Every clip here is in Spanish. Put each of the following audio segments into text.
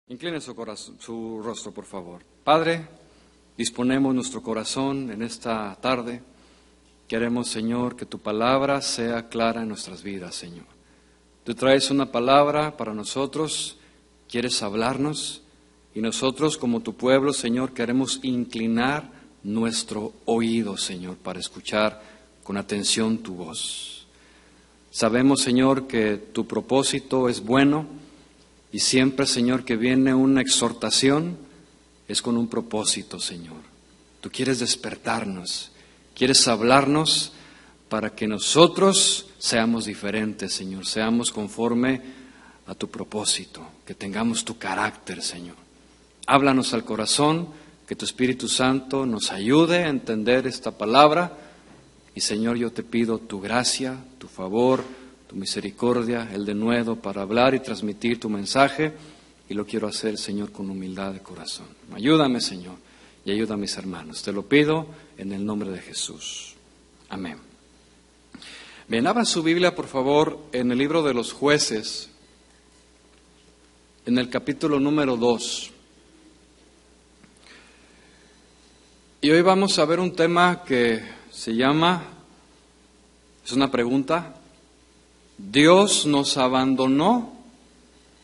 Incline su rostro, por favor. Padre, disponemos nuestro corazón en esta tarde. Queremos, Señor, que tu palabra sea clara en nuestras vidas, Señor. Tú traes una palabra para nosotros, quieres hablarnos, y nosotros como tu pueblo, Señor, queremos inclinar nuestro oído, Señor, para escuchar con atención tu voz. Sabemos, Señor, que tu propósito es bueno. Y siempre, Señor, que viene una exhortación, es con un propósito, Señor. Tú quieres despertarnos, quieres hablarnos para que nosotros seamos diferentes, Señor, seamos conforme a tu propósito, que tengamos tu carácter, Señor. Háblanos al corazón, que tu Espíritu Santo nos ayude a entender esta palabra. Y, Señor, yo te pido tu gracia, tu favor, tu misericordia, el denuedo para hablar y transmitir tu mensaje, y lo quiero hacer, Señor, con humildad de corazón. Ayúdame, Señor, y ayuda a mis hermanos. Te lo pido en el nombre de Jesús. Amén. Bien, abran su Biblia, por favor, en el libro de los Jueces, en el capítulo número 2. Y hoy vamos a ver un tema que se llama, es una pregunta: ¿Dios nos abandonó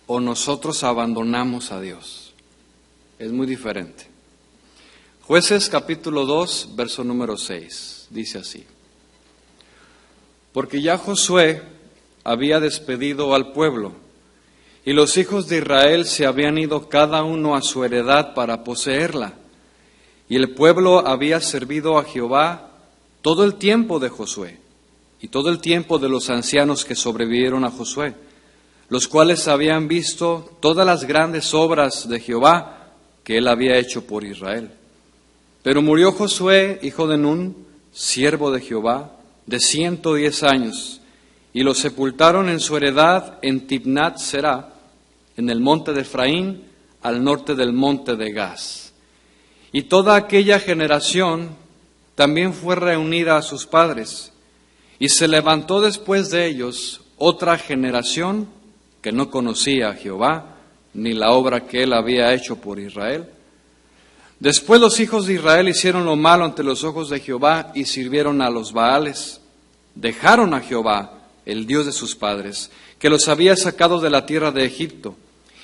o nosotros abandonamos a Dios? Es muy diferente. Jueces capítulo 2, verso número 6, dice así: Porque ya Josué había despedido al pueblo, y los hijos de Israel se habían ido cada uno a su heredad para poseerla, y el pueblo había servido a Jehová todo el tiempo de Josué, y todo el tiempo de los ancianos que sobrevivieron a Josué, los cuales habían visto todas las grandes obras de Jehová que él había hecho por Israel. Pero murió Josué, hijo de Nun, siervo de Jehová, de 110 años, y lo sepultaron en su heredad en Timnat Será, en el monte de Efraín, al norte del monte de Gaz. Y toda aquella generación también fue reunida a sus padres. Y se levantó después de ellos otra generación que no conocía a Jehová, ni la obra que él había hecho por Israel. Después los hijos de Israel hicieron lo malo ante los ojos de Jehová y sirvieron a los Baales. Dejaron a Jehová, el Dios de sus padres, que los había sacado de la tierra de Egipto,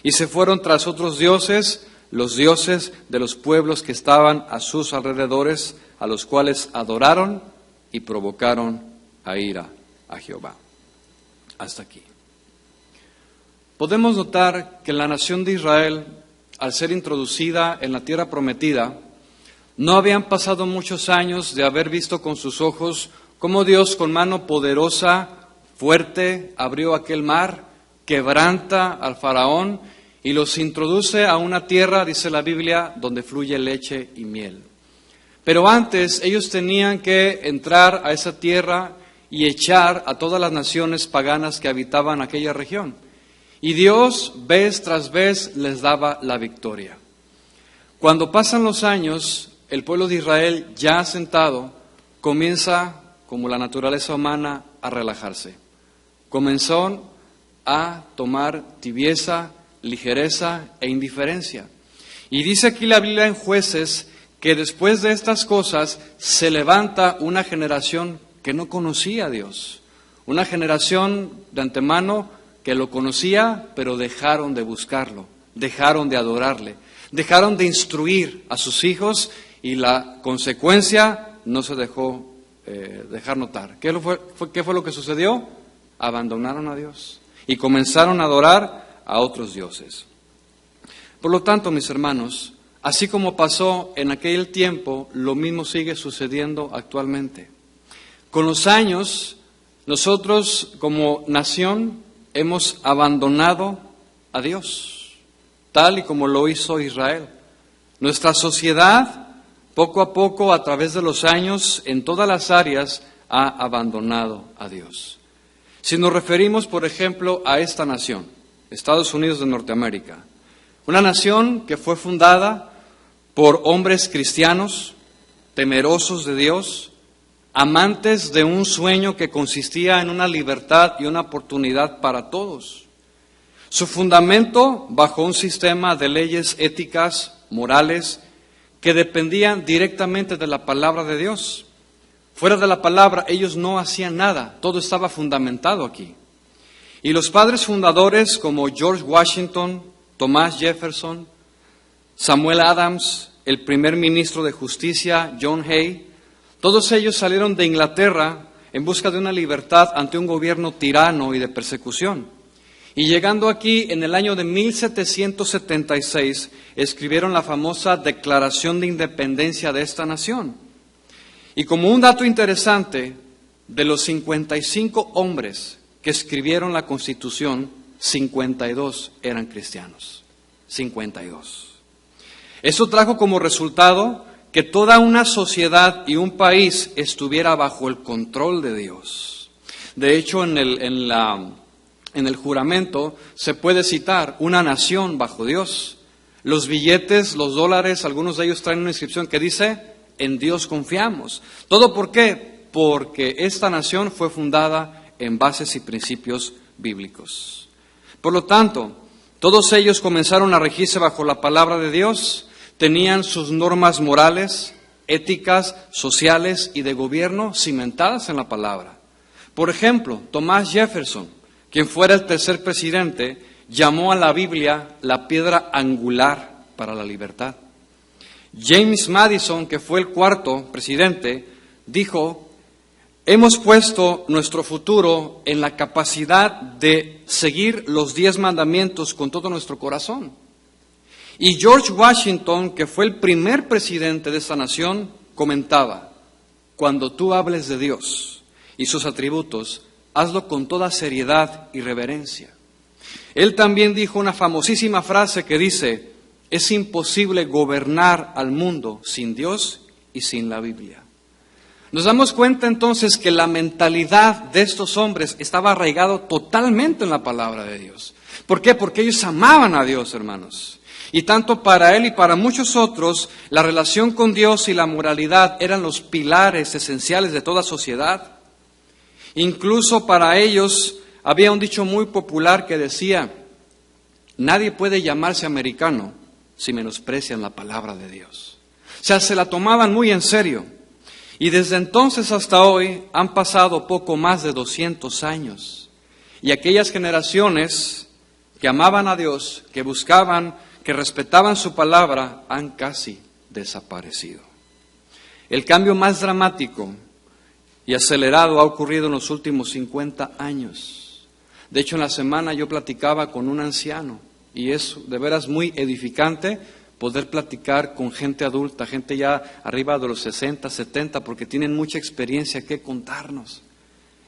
y se fueron tras otros dioses, los dioses de los pueblos que estaban a sus alrededores, a los cuales adoraron y provocaron a ira a Jehová. Hasta aquí. Podemos notar que la nación de Israel, al ser introducida en la tierra prometida, no habían pasado muchos años de haber visto con sus ojos cómo Dios con mano poderosa, fuerte, abrió aquel mar, quebranta al faraón y los introduce a una tierra, dice la Biblia, donde fluye leche y miel. Pero antes ellos tenían que entrar a esa tierra y echar a todas las naciones paganas que habitaban aquella región. Y Dios, vez tras vez, les daba la victoria. Cuando pasan los años, el pueblo de Israel, ya asentado, comienza, como la naturaleza humana, a relajarse. Comenzó a tomar tibieza, ligereza e indiferencia. Y dice aquí la Biblia en Jueces que después de estas cosas se levanta una generación que no conocía a Dios, una generación de antemano que lo conocía, pero dejaron de buscarlo, dejaron de adorarle, dejaron de instruir a sus hijos y la consecuencia no se dejó dejar notar. ¿Qué fue lo que sucedió? Abandonaron a Dios y comenzaron a adorar a otros dioses. Por lo tanto, mis hermanos, así como pasó en aquel tiempo, lo mismo sigue sucediendo actualmente. Con los años, nosotros como nación hemos abandonado a Dios, tal y como lo hizo Israel. Nuestra sociedad, poco a poco, a través de los años, en todas las áreas, ha abandonado a Dios. Si nos referimos, por ejemplo, a esta nación, Estados Unidos de Norteamérica, una nación que fue fundada por hombres cristianos, temerosos de Dios, amantes de un sueño que consistía en una libertad y una oportunidad para todos. Su fundamento bajo un sistema de leyes éticas, morales, que dependían directamente de la palabra de Dios. Fuera de la palabra, ellos no hacían nada, todo estaba fundamentado aquí. Y los padres fundadores como George Washington, Thomas Jefferson, Samuel Adams, el primer ministro de Justicia, John Hay, todos ellos salieron de Inglaterra en busca de una libertad ante un gobierno tirano y de persecución. Y llegando aquí en el año de 1776, escribieron la famosa Declaración de Independencia de esta nación. Y como un dato interesante, de los 55 hombres que escribieron la Constitución, 52 eran cristianos. 52. Eso trajo como resultado que toda una sociedad y un país estuviera bajo el control de Dios. De hecho, en el juramento se puede citar una nación bajo Dios. Los billetes, los dólares, algunos de ellos traen una inscripción que dice, en Dios confiamos. ¿Todo por qué? Porque esta nación fue fundada en bases y principios bíblicos. Por lo tanto, todos ellos comenzaron a regirse bajo la palabra de Dios. Tenían sus normas morales, éticas, sociales y de gobierno cimentadas en la palabra. Por ejemplo, Thomas Jefferson, quien fuera el tercer presidente, llamó a la Biblia la piedra angular para la libertad. James Madison, que fue el cuarto presidente, dijo, hemos puesto nuestro futuro en la capacidad de seguir los 10 mandamientos con todo nuestro corazón. Y George Washington, que fue el primer presidente de esta nación, comentaba, cuando tú hables de Dios y sus atributos, hazlo con toda seriedad y reverencia. Él también dijo una famosísima frase que dice, es imposible gobernar al mundo sin Dios y sin la Biblia. Nos damos cuenta entonces que la mentalidad de estos hombres estaba arraigado totalmente en la palabra de Dios. ¿Por qué? Porque ellos amaban a Dios, hermanos. Y tanto para él y para muchos otros, la relación con Dios y la moralidad eran los pilares esenciales de toda sociedad. Incluso para ellos había un dicho muy popular que decía, nadie puede llamarse americano si menosprecian la palabra de Dios. O sea, se la tomaban muy en serio. Y desde entonces hasta hoy han pasado poco más de 200 años. Y aquellas generaciones que amaban a Dios, que buscaban, que respetaban su palabra, han casi desaparecido. El cambio más dramático y acelerado ha ocurrido en los últimos 50 años. De hecho, en la semana yo platicaba con un anciano y es de veras muy edificante poder platicar con gente adulta, gente ya arriba de los 60, 70, porque tienen mucha experiencia que contarnos.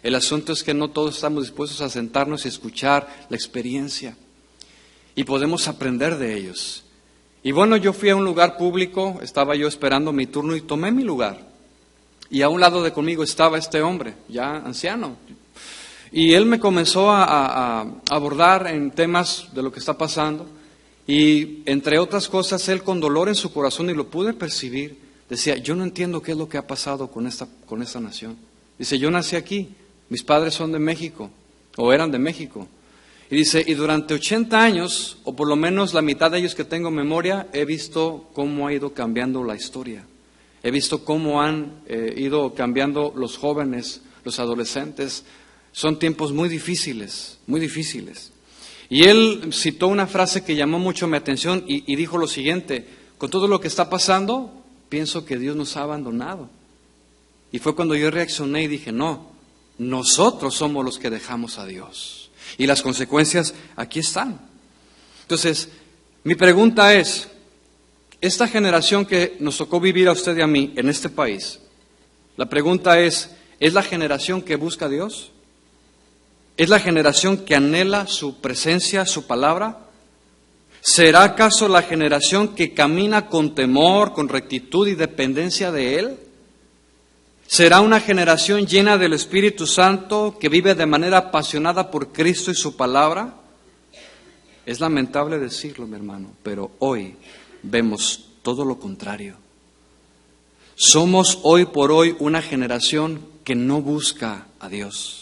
El asunto es que no todos estamos dispuestos a sentarnos y escuchar la experiencia. Y podemos aprender de ellos. Y bueno, yo fui a un lugar público, estaba yo esperando mi turno y tomé mi lugar. Y a un lado de conmigo estaba este hombre, ya anciano. Y él me comenzó a abordar en temas de lo que está pasando. Y entre otras cosas, él con dolor en su corazón, y lo pude percibir, decía, yo no entiendo qué es lo que ha pasado con esta nación. Dice, yo nací aquí, mis padres son de México, o eran de México. Y dice, y durante 80 años, o por lo menos la mitad de ellos que tengo memoria, he visto cómo ha ido cambiando la historia. He visto cómo han ido cambiando los jóvenes, los adolescentes. Son tiempos muy difíciles, muy difíciles. Y él citó una frase que llamó mucho mi atención y dijo lo siguiente, con todo lo que está pasando, pienso que Dios nos ha abandonado. Y fue cuando yo reaccioné y dije, no, nosotros somos los que dejamos a Dios. Y las consecuencias aquí están. Entonces, mi pregunta es, esta generación que nos tocó vivir a usted y a mí en este país, la pregunta ¿es la generación que busca a Dios? ¿Es la generación que anhela su presencia, su palabra? ¿Será acaso la generación que camina con temor, con rectitud y dependencia de Él? ¿Será una generación llena del Espíritu Santo que vive de manera apasionada por Cristo y su palabra? Es lamentable decirlo, mi hermano, pero hoy vemos todo lo contrario. Somos hoy por hoy una generación que no busca a Dios.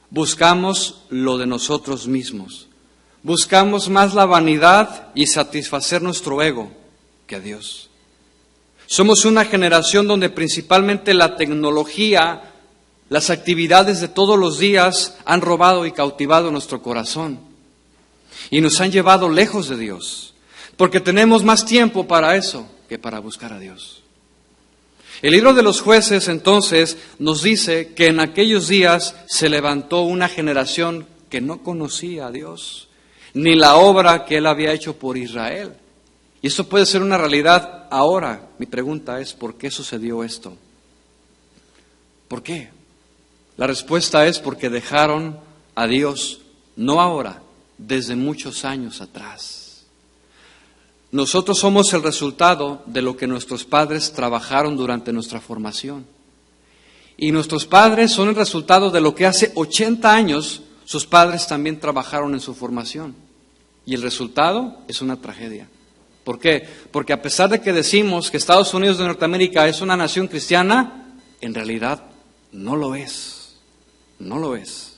Buscamos lo de nosotros mismos. buscamos más la vanidad y satisfacer nuestro ego que a Dios. Somos una generación donde principalmente la tecnología, las actividades de todos los días han robado y cautivado nuestro corazón y nos han llevado lejos de Dios, porque tenemos más tiempo para eso que para buscar a Dios. El libro de los Jueces entonces nos dice que en aquellos días se levantó una generación que no conocía a Dios, ni la obra que Él había hecho por Israel. Y esto puede ser una realidad ahora. Mi pregunta es, ¿por qué sucedió esto? ¿Por qué? La respuesta es porque dejaron a Dios, no ahora, desde muchos años atrás. Nosotros somos el resultado de lo que nuestros padres trabajaron durante nuestra formación. Y nuestros padres son el resultado de lo que hace 80 años sus padres también trabajaron en su formación. Y el resultado es una tragedia. ¿Por qué? Porque a pesar de que decimos que Estados Unidos de Norteamérica es una nación cristiana, en realidad no lo es. No lo es.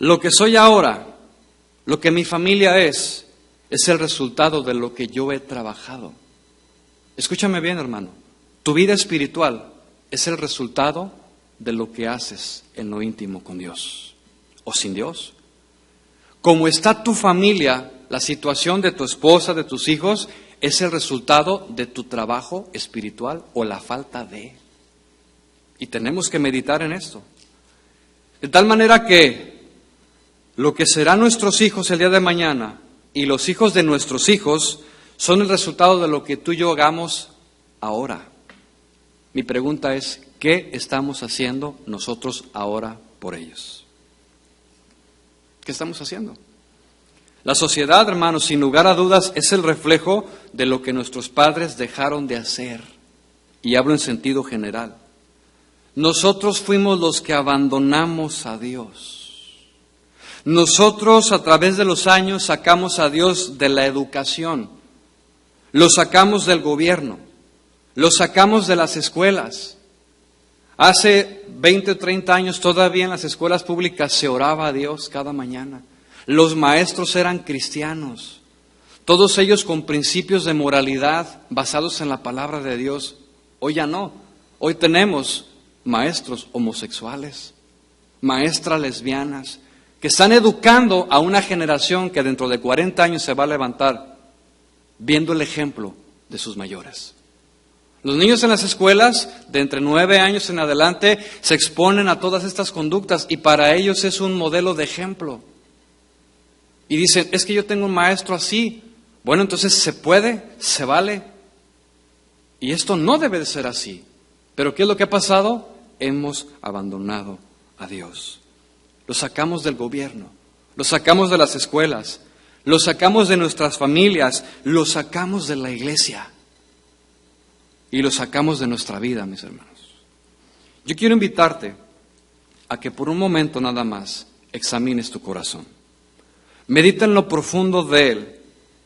Lo que soy ahora, lo que mi familia es el resultado de lo que yo he trabajado. Escúchame bien, hermano. Tu vida espiritual es el resultado de lo que haces en lo íntimo con Dios o sin Dios. Como está tu familia, la situación de tu esposa, de tus hijos, es el resultado de tu trabajo espiritual o la falta de. Y tenemos que meditar en esto. De tal manera que lo que serán nuestros hijos el día de mañana y los hijos de nuestros hijos son el resultado de lo que tú y yo hagamos ahora. Mi pregunta es, ¿qué estamos haciendo nosotros ahora por ellos? ¿Qué estamos haciendo? La sociedad, hermanos, sin lugar a dudas, es el reflejo de lo que nuestros padres dejaron de hacer. Y hablo en sentido general. Nosotros fuimos los que abandonamos a Dios. Nosotros, a través de los años, sacamos a Dios de la educación. Lo sacamos del gobierno. Lo sacamos de las escuelas. Hace 20 o 30 años todavía en las escuelas públicas se oraba a Dios cada mañana. Los maestros eran cristianos, todos ellos con principios de moralidad basados en la palabra de Dios. Hoy ya no, hoy tenemos maestros homosexuales, maestras lesbianas, que están educando a una generación que dentro de 40 años se va a levantar viendo el ejemplo de sus mayores. Los niños en las escuelas, de entre 9 años en adelante, se exponen a todas estas conductas y para ellos es un modelo de ejemplo. Y dicen, es que yo tengo un maestro así. Bueno, entonces se puede, se vale. Y esto no debe de ser así. Pero ¿qué es lo que ha pasado? Hemos abandonado a Dios. Lo sacamos del gobierno, lo sacamos de las escuelas, lo sacamos de nuestras familias, lo sacamos de la iglesia. Y lo sacamos de nuestra vida, mis hermanos. Yo quiero invitarte a que por un momento nada más examines tu corazón. Medita en lo profundo de él,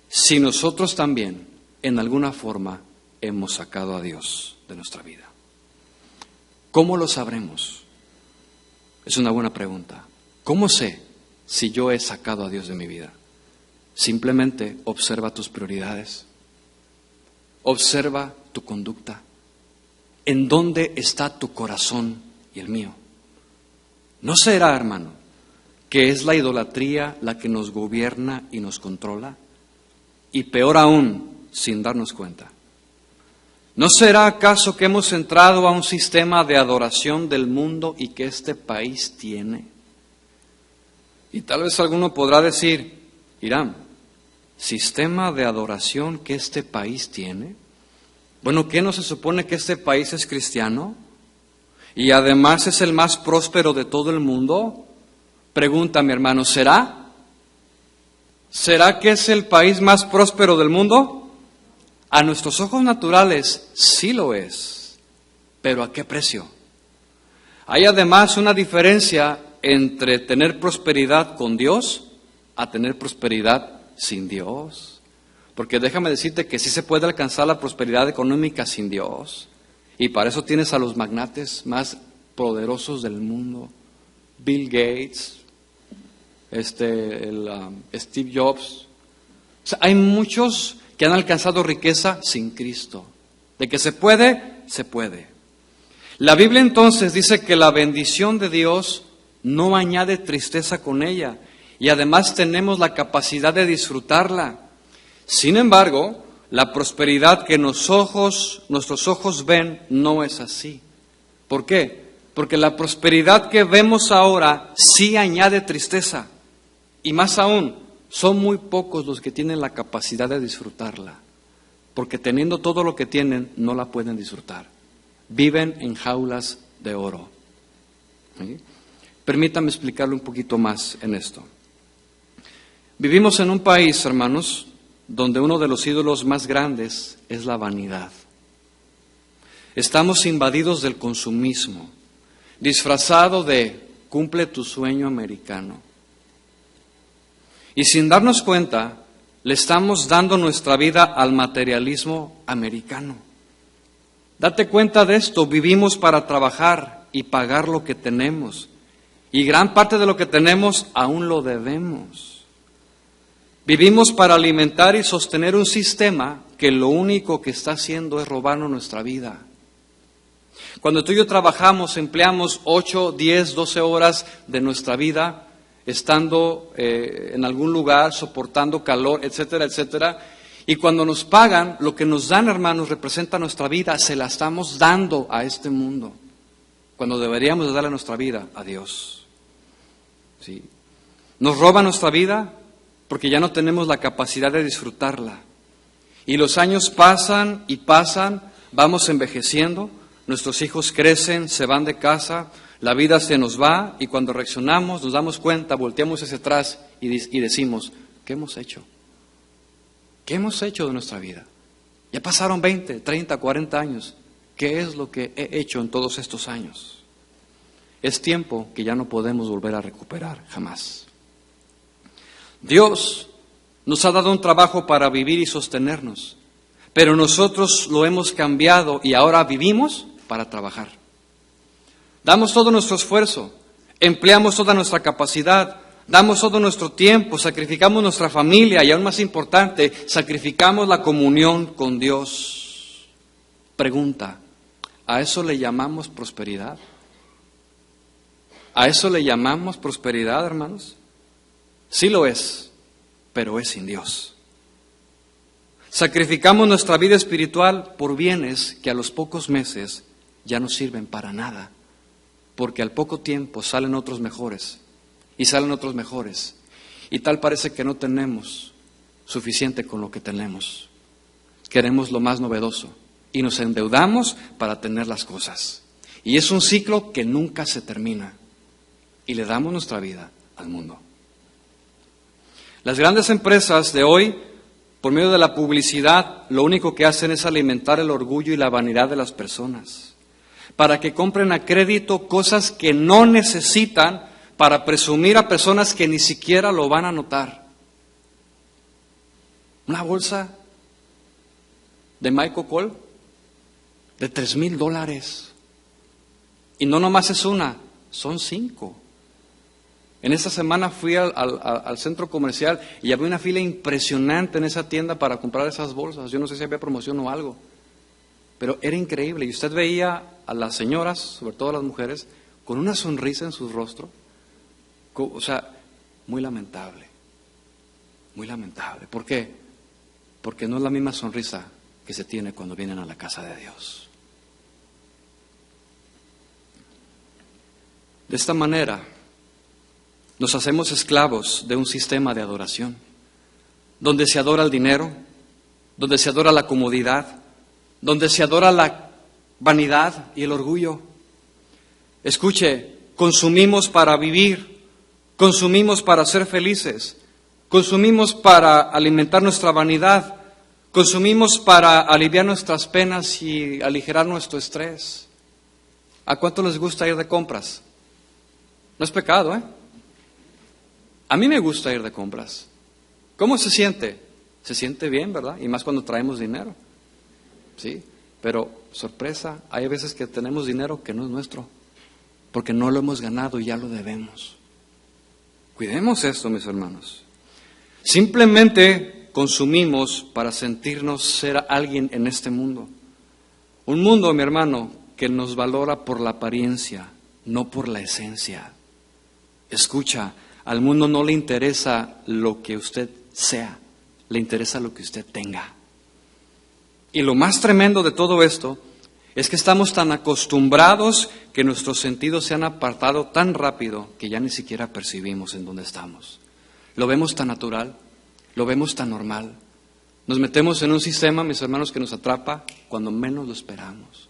si nosotros también, en alguna forma, hemos sacado a Dios de nuestra vida. ¿Cómo lo sabremos? Es una buena pregunta. ¿Cómo sé si yo he sacado a Dios de mi vida? Simplemente observa tus prioridades. Observa tu conducta. ¿En dónde está tu corazón y el mío? ¿No será, hermano, que es la idolatría la que nos gobierna y nos controla? Y peor aún, sin darnos cuenta. ¿No será acaso que hemos entrado a un sistema de adoración del mundo y que este país tiene? Y tal vez alguno podrá decir, Irán, ¿sistema de adoración que este país tiene? Bueno, ¿qué no se supone que este país es cristiano? Y además es el más próspero de todo el mundo. Pregunta, mi hermano, ¿será? ¿Será que es el país más próspero del mundo? A nuestros ojos naturales sí lo es, pero ¿a qué precio? Hay además una diferencia entre tener prosperidad con Dios a tener prosperidad sin Dios. Porque déjame decirte que sí se puede alcanzar la prosperidad económica sin Dios. Y para eso tienes a los magnates más poderosos del mundo. Bill Gates, Steve Jobs. O sea, hay muchos que han alcanzado riqueza sin Cristo. De que se puede, se puede. La Biblia entonces dice que la bendición de Dios no añade tristeza con ella y además tenemos la capacidad de disfrutarla. Sin embargo, la prosperidad que nuestros ojos ven no es así. ¿Por qué? Porque la prosperidad que vemos ahora sí añade tristeza. Y más aún, son muy pocos los que tienen la capacidad de disfrutarla. Porque teniendo todo lo que tienen, no la pueden disfrutar. Viven en jaulas de oro. ¿Sí? Permítame explicarlo un poquito más en esto. Vivimos en un país, hermanos, donde uno de los ídolos más grandes es la vanidad. Estamos invadidos del consumismo, disfrazado de cumple tu sueño americano. Y sin darnos cuenta, le estamos dando nuestra vida al materialismo americano. Date cuenta de esto, vivimos para trabajar y pagar lo que tenemos. Y gran parte de lo que tenemos aún lo debemos. Vivimos para alimentar y sostener un sistema que lo único que está haciendo es robarnos nuestra vida. Cuando tú y yo trabajamos, empleamos 8, 10, 12 horas de nuestra vida estando en algún lugar, soportando calor, etcétera, etcétera. Y cuando nos pagan, lo que nos dan, hermanos, representa nuestra vida, se la estamos dando a este mundo, cuando deberíamos de darle nuestra vida a Dios. ¿Sí? Nos roba nuestra vida porque ya no tenemos la capacidad de disfrutarla. Y los años pasan y pasan, vamos envejeciendo, nuestros hijos crecen, se van de casa, la vida se nos va y cuando reaccionamos nos damos cuenta, volteamos hacia atrás y decimos, ¿qué hemos hecho? ¿Qué hemos hecho de nuestra vida? Ya pasaron 20, 30, 40 años. ¿Qué es lo que he hecho en todos estos años? Es tiempo que ya no podemos volver a recuperar jamás. Dios nos ha dado un trabajo para vivir y sostenernos, pero nosotros lo hemos cambiado y ahora vivimos para trabajar. Damos todo nuestro esfuerzo, empleamos toda nuestra capacidad, damos todo nuestro tiempo, sacrificamos nuestra familia y aún más importante, sacrificamos la comunión con Dios. Pregunta, ¿a eso le llamamos prosperidad? ¿A eso le llamamos prosperidad, hermanos? Sí lo es, pero es sin Dios. Sacrificamos nuestra vida espiritual por bienes que a los pocos meses ya no sirven para nada, porque al poco tiempo salen otros mejores, y salen otros mejores, y tal parece que no tenemos suficiente con lo que tenemos. Queremos lo más novedoso, y nos endeudamos para tener las cosas. Y es un ciclo que nunca se termina, y le damos nuestra vida al mundo. Las grandes empresas de hoy, por medio de la publicidad, lo único que hacen es alimentar el orgullo y la vanidad de las personas, para que compren a crédito cosas que no necesitan, para presumir a personas que ni siquiera lo van a notar. Una bolsa de Michael Kors de $3,000. Y no nomás es una, son 5. En esta semana fui al centro comercial y había una fila impresionante en esa tienda para comprar esas bolsas. Yo no sé si había promoción o algo, pero era increíble. Y usted veía a las señoras, sobre todo a las mujeres, con una sonrisa en su rostro. O sea, muy lamentable. Muy lamentable. ¿Por qué? Porque no es la misma sonrisa que se tiene cuando vienen a la casa de Dios. De esta manera, nos hacemos esclavos de un sistema de adoración, donde se adora el dinero, donde se adora la comodidad, donde se adora la vanidad y el orgullo. Escuche, consumimos para vivir, consumimos para ser felices, consumimos para alimentar nuestra vanidad, consumimos para aliviar nuestras penas y aligerar nuestro estrés. ¿A cuánto les gusta ir de compras? No es pecado, ¿eh? A mí me gusta ir de compras. ¿Cómo se siente? Se siente bien, ¿verdad? Y más cuando traemos dinero. ¿Sí? Pero, sorpresa, hay veces que tenemos dinero que no es nuestro, porque no lo hemos ganado y ya lo debemos. Cuidemos esto, mis hermanos. Simplemente consumimos para sentirnos ser alguien en este mundo. Un mundo, mi hermano, que nos valora por la apariencia, no por la esencia. Escucha, al mundo no le interesa lo que usted sea, le interesa lo que usted tenga. Y lo más tremendo de todo esto es que estamos tan acostumbrados que nuestros sentidos se han apartado tan rápido que ya ni siquiera percibimos en dónde estamos. Lo vemos tan natural, lo vemos tan normal. Nos metemos en un sistema, mis hermanos, que nos atrapa cuando menos lo esperamos.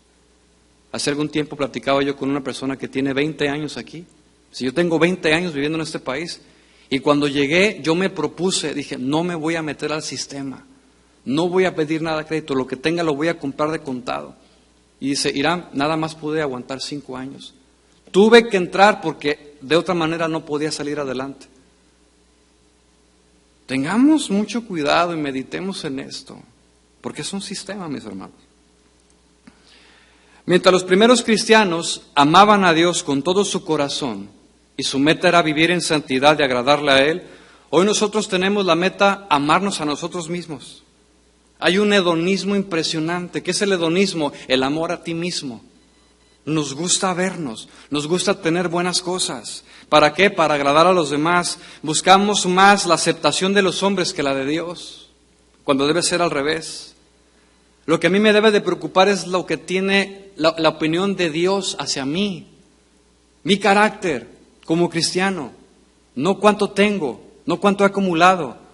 Hace algún tiempo platicaba yo con una persona que tiene 20 años aquí. Si yo tengo 20 años viviendo en este país, y cuando llegué yo me propuse, dije, no me voy a meter al sistema, no voy a pedir nada de crédito, lo que tenga lo voy a comprar de contado. Y dice, Irán, nada más pude aguantar 5 años. Tuve que entrar porque de otra manera no podía salir adelante. Tengamos mucho cuidado y meditemos en esto, porque es un sistema, mis hermanos. Mientras los primeros cristianos amaban a Dios con todo su corazón y su meta era vivir en santidad y agradarle a Él, hoy nosotros tenemos la meta amarnos a nosotros mismos. Hay un hedonismo impresionante. ¿Qué es el hedonismo? El amor a ti mismo. Nos gusta vernos, nos gusta tener buenas cosas. ¿Para qué? Para agradar a los demás. Buscamos más la aceptación de los hombres que la de Dios, cuando debe ser al revés. Lo que a mí me debe de preocupar es lo que tiene la opinión de Dios hacia mí, mi carácter como cristiano, no cuánto tengo, no cuánto he acumulado.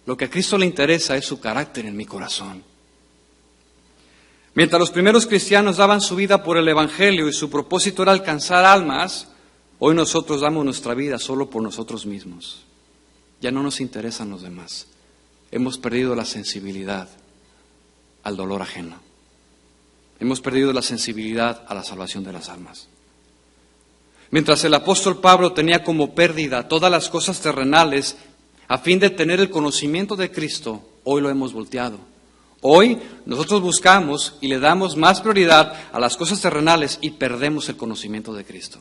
Lo que a Cristo le interesa es su carácter en mi corazón. Mientras los primeros cristianos daban su vida por el Evangelio y su propósito era alcanzar almas, hoy nosotros damos nuestra vida solo por nosotros mismos. Ya no nos interesan los demás. Hemos perdido la sensibilidad al dolor ajeno. Hemos perdido la sensibilidad a la salvación de las almas. Mientras el apóstol Pablo tenía como pérdida todas las cosas terrenales a fin de tener el conocimiento de Cristo, hoy lo hemos volteado. Hoy nosotros buscamos y le damos más prioridad a las cosas terrenales y perdemos el conocimiento de Cristo.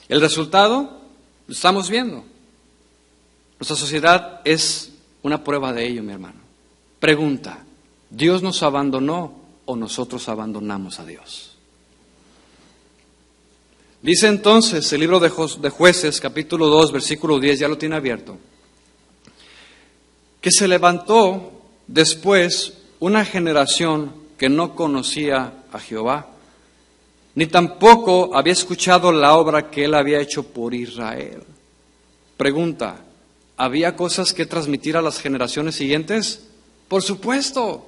El resultado lo estamos viendo. Nuestra sociedad es una prueba de ello, mi hermano. Pregunta, ¿Dios nos abandonó o nosotros abandonamos a Dios? Dice entonces el libro de Jueces, capítulo 2, versículo 10, ya lo tiene abierto, que se levantó después una generación que no conocía a Jehová, ni tampoco había escuchado la obra que Él había hecho por Israel. Pregunta, ¿había cosas que transmitir a las generaciones siguientes? Por supuesto.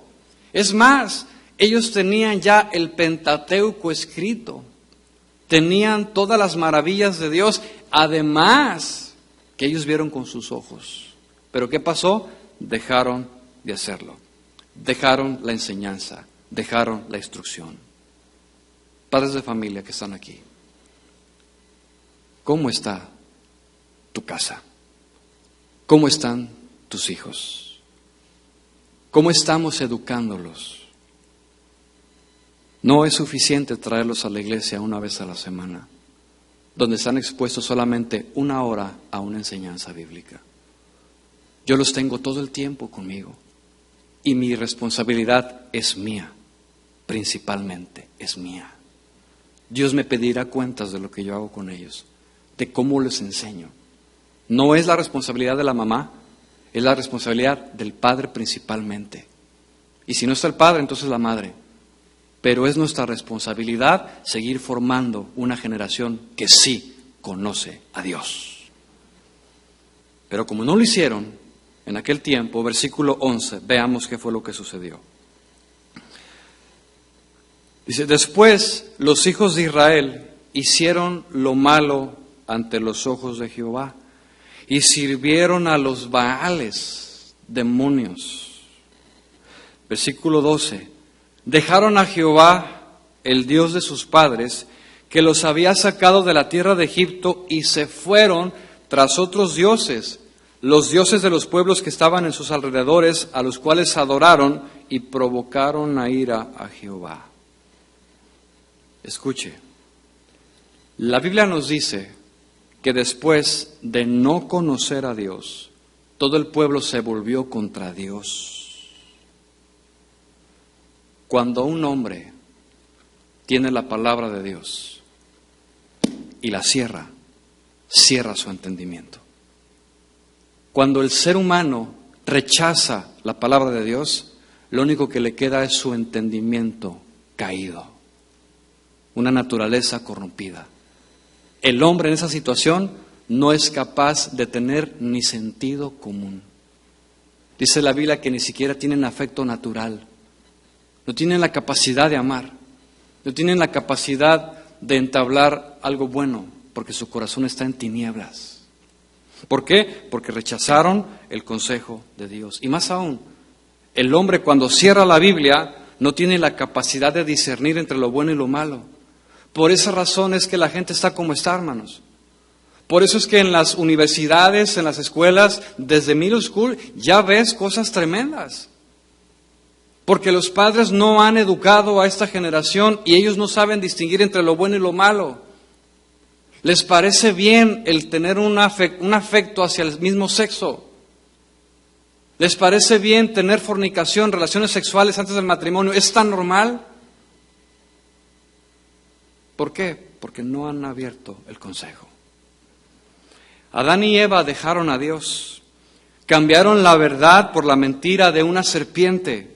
Es más, ellos tenían ya el Pentateuco escrito. Tenían todas las maravillas de Dios, además que ellos vieron con sus ojos. ¿Pero qué pasó? Dejaron de hacerlo. Dejaron la enseñanza, dejaron la instrucción. Padres de familia que están aquí, ¿cómo está tu casa? ¿Cómo están tus hijos? ¿Cómo estamos educándolos? No es suficiente traerlos a la iglesia una vez a la semana, donde están expuestos solamente 1 hora a una enseñanza bíblica. Yo los tengo todo el tiempo conmigo y mi responsabilidad es mía, principalmente es mía. Dios me pedirá cuentas de lo que yo hago con ellos, de cómo les enseño. No es la responsabilidad de la mamá, es la responsabilidad del padre principalmente. Y si no está el padre, entonces la madre. Pero es nuestra responsabilidad seguir formando una generación que sí conoce a Dios. Pero como no lo hicieron en aquel tiempo, versículo 11, veamos qué fue lo que sucedió. Dice, después los hijos de Israel hicieron lo malo ante los ojos de Jehová y sirvieron a los Baales, demonios. Versículo 12. Dejaron a Jehová, el Dios de sus padres, que los había sacado de la tierra de Egipto, y se fueron tras otros dioses, los dioses de los pueblos que estaban en sus alrededores, a los cuales adoraron y provocaron a ira a Jehová. Escuche, la Biblia nos dice que después de no conocer a Dios, todo el pueblo se volvió contra Dios. Cuando un hombre tiene la palabra de Dios y la cierra su entendimiento. Cuando el ser humano rechaza la palabra de Dios, lo único que le queda es su entendimiento caído, una naturaleza corrompida. El hombre en esa situación no es capaz de tener ni sentido común. Dice la Biblia que ni siquiera tienen afecto natural, no tienen la capacidad de amar, no tienen la capacidad de entablar algo bueno, porque su corazón está en tinieblas. ¿Por qué? Porque rechazaron el consejo de Dios. Y más aún, el hombre cuando cierra la Biblia no tiene la capacidad de discernir entre lo bueno y lo malo. Por esa razón es que la gente está como está, hermanos. Por eso es que en las universidades, en las escuelas, desde middle school, ya ves cosas tremendas. Porque los padres no han educado a esta generación y ellos no saben distinguir entre lo bueno y lo malo. Les parece bien el tener un afecto hacia el mismo sexo. Les parece bien tener fornicación, relaciones sexuales antes del matrimonio. ¿Es tan normal? ¿Por qué? Porque no han abierto el consejo. Adán y Eva dejaron a Dios, cambiaron la verdad por la mentira de una serpiente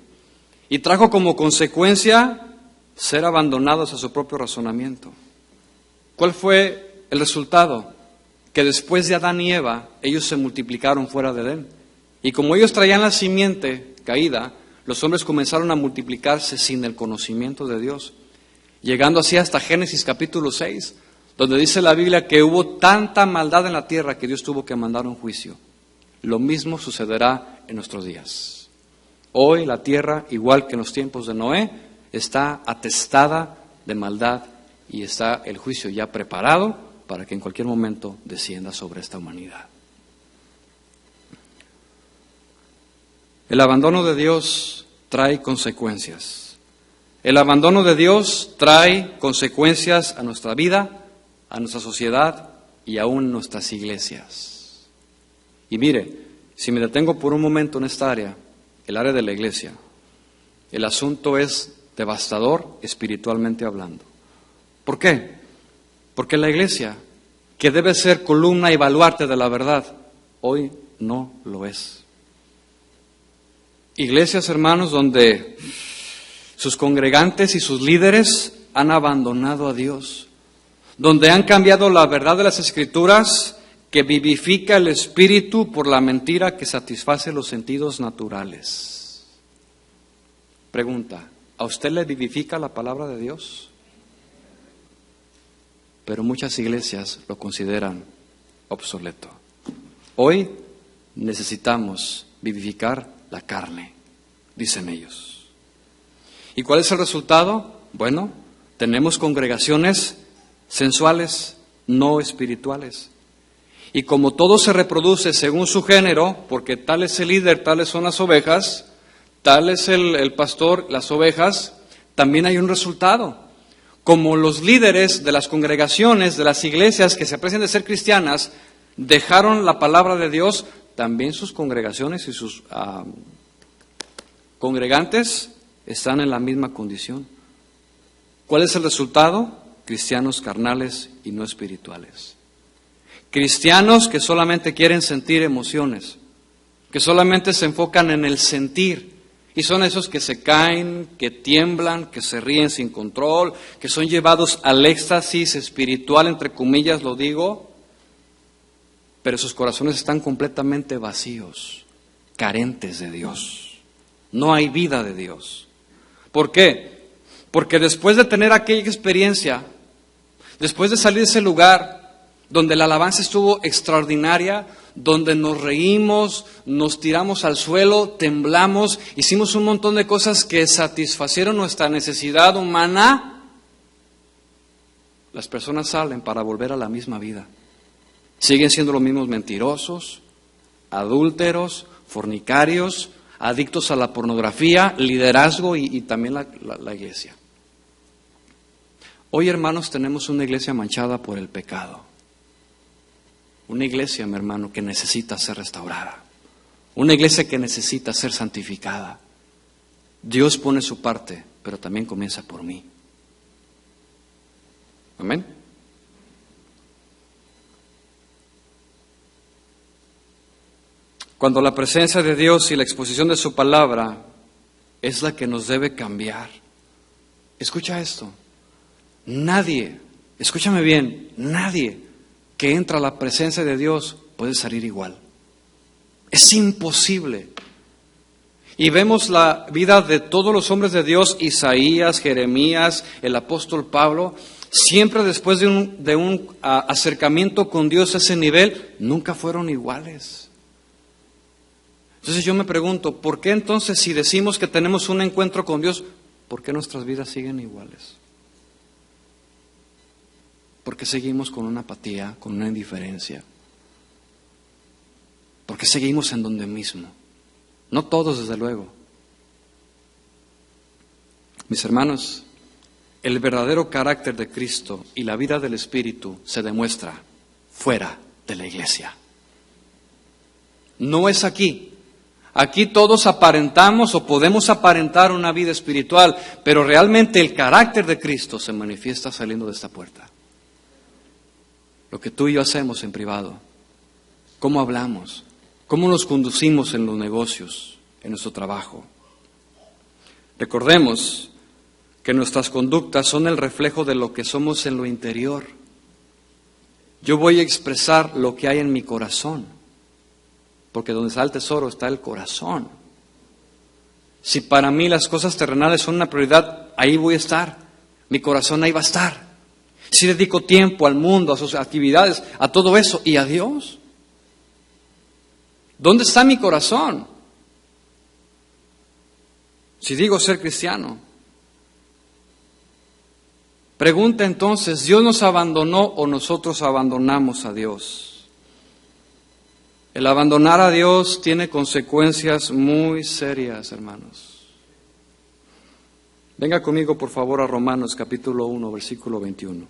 y trajo como consecuencia ser abandonados a su propio razonamiento. ¿Cuál fue el resultado? Que después de Adán y Eva, ellos se multiplicaron fuera de Edén. Y como ellos traían la simiente caída, los hombres comenzaron a multiplicarse sin el conocimiento de Dios. Llegando así hasta Génesis capítulo 6, donde dice la Biblia que hubo tanta maldad en la tierra que Dios tuvo que mandar un juicio. Lo mismo sucederá en nuestros días. Hoy la tierra, igual que en los tiempos de Noé, está atestada de maldad y está el juicio ya preparado para que en cualquier momento descienda sobre esta humanidad. El abandono de Dios trae consecuencias. El abandono de Dios trae consecuencias a nuestra vida, a nuestra sociedad y aún a nuestras iglesias. Y mire, si me detengo por un momento en esta área, el área de la iglesia, el asunto es devastador espiritualmente hablando. ¿Por qué? Porque la iglesia, que debe ser columna y baluarte de la verdad, hoy no lo es. Iglesias, hermanos, donde sus congregantes y sus líderes han abandonado a Dios, donde han cambiado la verdad de las Escrituras, que vivifica el espíritu por la mentira que satisface los sentidos naturales. Pregunta, ¿a usted le vivifica la palabra de Dios? Pero muchas iglesias lo consideran obsoleto. Hoy necesitamos vivificar la carne, dicen ellos. ¿Y cuál es el resultado? Bueno, tenemos congregaciones sensuales, no espirituales. Y como todo se reproduce según su género, porque tal es el líder, tales son las ovejas, tal es el pastor, las ovejas, también hay un resultado. Como los líderes de las congregaciones, de las iglesias que se aprecian de ser cristianas, dejaron la palabra de Dios, también sus congregaciones y sus congregantes están en la misma condición. ¿Cuál es el resultado? Cristianos carnales y no espirituales. Cristianos que solamente quieren sentir emociones, que solamente se enfocan en el sentir. Y son esos que se caen, que tiemblan, que se ríen sin control, que son llevados al éxtasis espiritual, entre comillas lo digo, pero sus corazones están completamente vacíos, carentes de Dios. No hay vida de Dios. ¿Por qué? Porque después de tener aquella experiencia, después de salir de ese lugar donde la alabanza estuvo extraordinaria, donde nos reímos, nos tiramos al suelo, temblamos, hicimos un montón de cosas que satisfacieron nuestra necesidad humana, las personas salen para volver a la misma vida. Siguen siendo los mismos mentirosos, adúlteros, fornicarios, adictos a la pornografía, liderazgo y también la iglesia. Hoy, hermanos, tenemos una iglesia manchada por el pecado. Una iglesia, mi hermano, que necesita ser restaurada. Una iglesia que necesita ser santificada. Dios pone su parte, pero también comienza por mí. Amén. Cuando la presencia de Dios y la exposición de su palabra es la que nos debe cambiar. Escucha esto. Nadie, escúchame bien, nadie que entra a la presencia de Dios puede salir igual. Es imposible. Y vemos la vida de todos los hombres de Dios, Isaías, Jeremías, el apóstol Pablo, siempre después de un acercamiento con Dios a ese nivel, nunca fueron iguales. Entonces yo me pregunto, ¿por qué entonces si decimos que tenemos un encuentro con Dios, por qué nuestras vidas siguen iguales? ¿Por qué seguimos con una apatía, con una indiferencia? ¿Por qué seguimos en donde mismo? No todos, desde luego. Mis hermanos, el verdadero carácter de Cristo y la vida del Espíritu se demuestra fuera de la iglesia. No es aquí. Aquí todos aparentamos o podemos aparentar una vida espiritual, pero realmente el carácter de Cristo se manifiesta saliendo de esta puerta. Lo que tú y yo hacemos en privado, cómo hablamos, cómo nos conducimos en los negocios, en nuestro trabajo. Recordemos que nuestras conductas son el reflejo de lo que somos en lo interior. Yo voy a expresar lo que hay en mi corazón. Porque donde está el tesoro está el corazón. Si para mí las cosas terrenales son una prioridad, ahí voy a estar. Mi corazón ahí va a estar. Si dedico tiempo al mundo, a sus actividades, a todo eso y a Dios. ¿Dónde está mi corazón? Si digo ser cristiano. Pregunta entonces, ¿Dios nos abandonó o nosotros abandonamos a Dios? El abandonar a Dios tiene consecuencias muy serias, hermanos. Venga conmigo, por favor, a Romanos capítulo 1, versículo 21.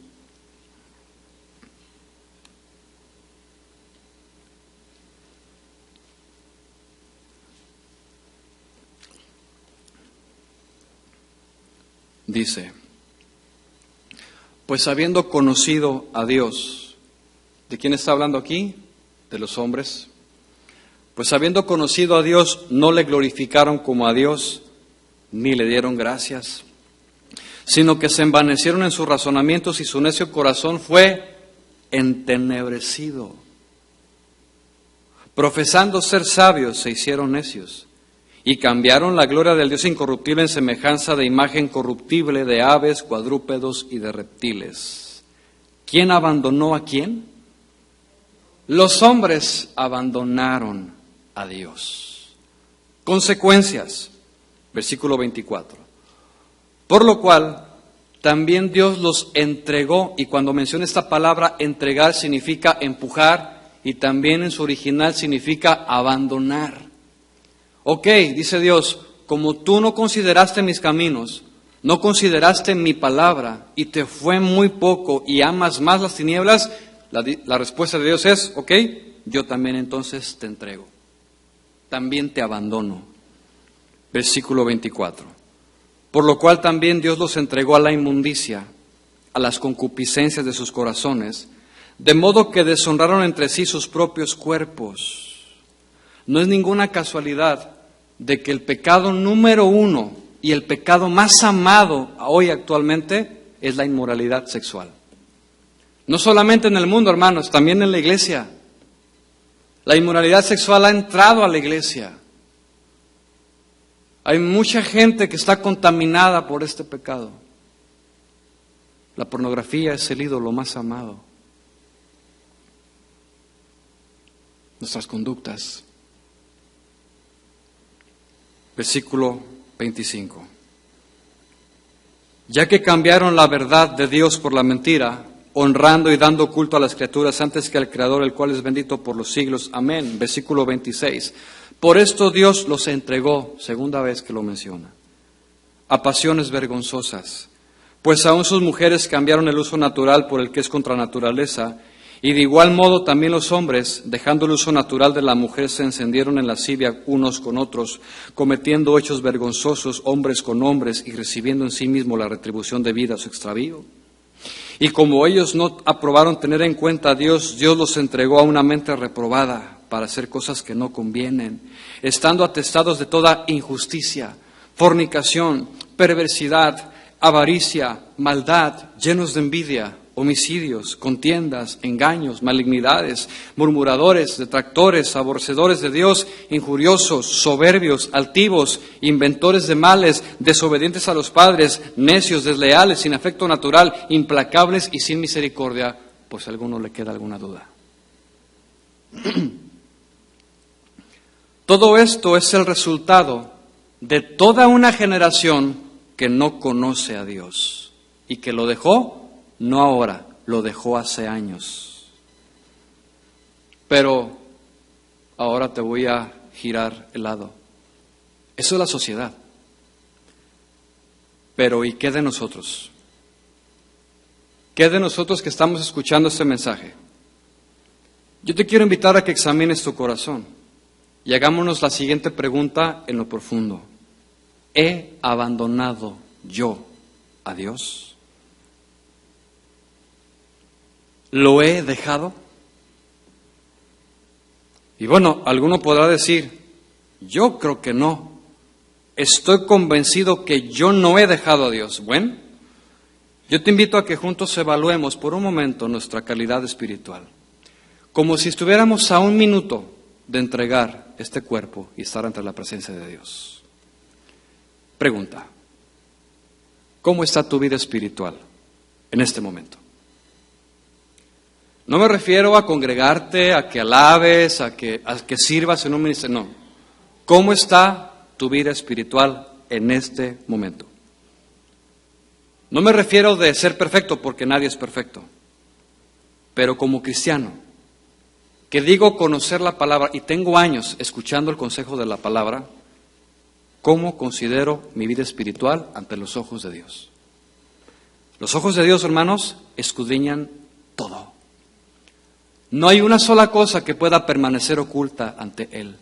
Dice, pues habiendo conocido a Dios, ¿de quién está hablando aquí? De los hombres. Pues habiendo conocido a Dios, no le glorificaron como a Dios, ni le dieron gracias, sino que se envanecieron en sus razonamientos y su necio corazón fue entenebrecido. Profesando ser sabios, se hicieron necios y cambiaron la gloria del Dios incorruptible en semejanza de imagen corruptible de aves, cuadrúpedos y de reptiles. ¿Quién abandonó a quién? Los hombres abandonaron a Dios. Consecuencias, versículo 24. Por lo cual, también Dios los entregó, y cuando menciona esta palabra, entregar significa empujar, y también en su original significa abandonar. Ok, dice Dios, como tú no consideraste mis caminos, no consideraste mi palabra, y te fue muy poco, y amas más las tinieblas, la respuesta de Dios es, ok, yo también entonces te entrego. También te abandono. Versículo 24. Por lo cual también Dios los entregó a la inmundicia, a las concupiscencias de sus corazones, de modo que deshonraron entre sí sus propios cuerpos. No es ninguna casualidad de que el pecado número uno y el pecado más amado hoy actualmente es la inmoralidad sexual. No solamente en el mundo, hermanos, también en la iglesia. La inmoralidad sexual ha entrado a la iglesia. Hay mucha gente que está contaminada por este pecado. La pornografía es el ídolo más amado. Nuestras conductas. Versículo 25. Ya que cambiaron la verdad de Dios por la mentira, honrando y dando culto a las criaturas antes que al Creador, el cual es bendito por los siglos. Amén. Versículo 26. Por esto Dios los entregó, segunda vez que lo menciona, a pasiones vergonzosas, pues aún sus mujeres cambiaron el uso natural por el que es contra naturaleza, Y de igual modo también los hombres, dejando el uso natural de la mujer, se encendieron en lascivia unos con otros, cometiendo hechos vergonzosos hombres con hombres y recibiendo en sí mismo la retribución debida a su extravío. Y como ellos no aprobaron tener en cuenta a Dios, Dios los entregó a una mente reprobada para hacer cosas que no convienen, estando atestados de toda injusticia, fornicación, perversidad, avaricia, maldad, llenos de envidia, homicidios, contiendas, engaños, malignidades, murmuradores, detractores, aborrecedores de Dios, injuriosos, soberbios, altivos, inventores de males, desobedientes a los padres, necios, desleales, sin afecto natural, implacables y sin misericordia, por si a alguno le queda alguna duda. Todo esto es el resultado de toda una generación que no conoce a Dios y que lo dejó. No ahora, lo dejó hace años. Pero ahora te voy a girar el lado. Eso es la sociedad. Pero ¿y qué de nosotros? ¿Qué de nosotros que estamos escuchando este mensaje? Yo te quiero invitar a que examines tu corazón y hagámonos la siguiente pregunta en lo profundo. ¿He abandonado yo a Dios? ¿Lo he dejado? Y bueno, alguno podrá decir, yo creo que no. Estoy convencido que yo no he dejado a Dios. Bueno, yo te invito a que juntos evaluemos por un momento nuestra calidad espiritual. Como si estuviéramos a un minuto de entregar este cuerpo y estar ante la presencia de Dios. Pregunta, ¿cómo está tu vida espiritual en este momento? No me refiero a congregarte, a que alabes, a que sirvas en un ministerio. No. ¿Cómo está tu vida espiritual en este momento? No me refiero de ser perfecto, porque nadie es perfecto. Pero como cristiano, que digo conocer la palabra y tengo años escuchando el consejo de la palabra, ¿cómo considero mi vida espiritual ante los ojos de Dios? Los ojos de Dios, hermanos, escudriñan todo. No hay una sola cosa que pueda permanecer oculta ante Él.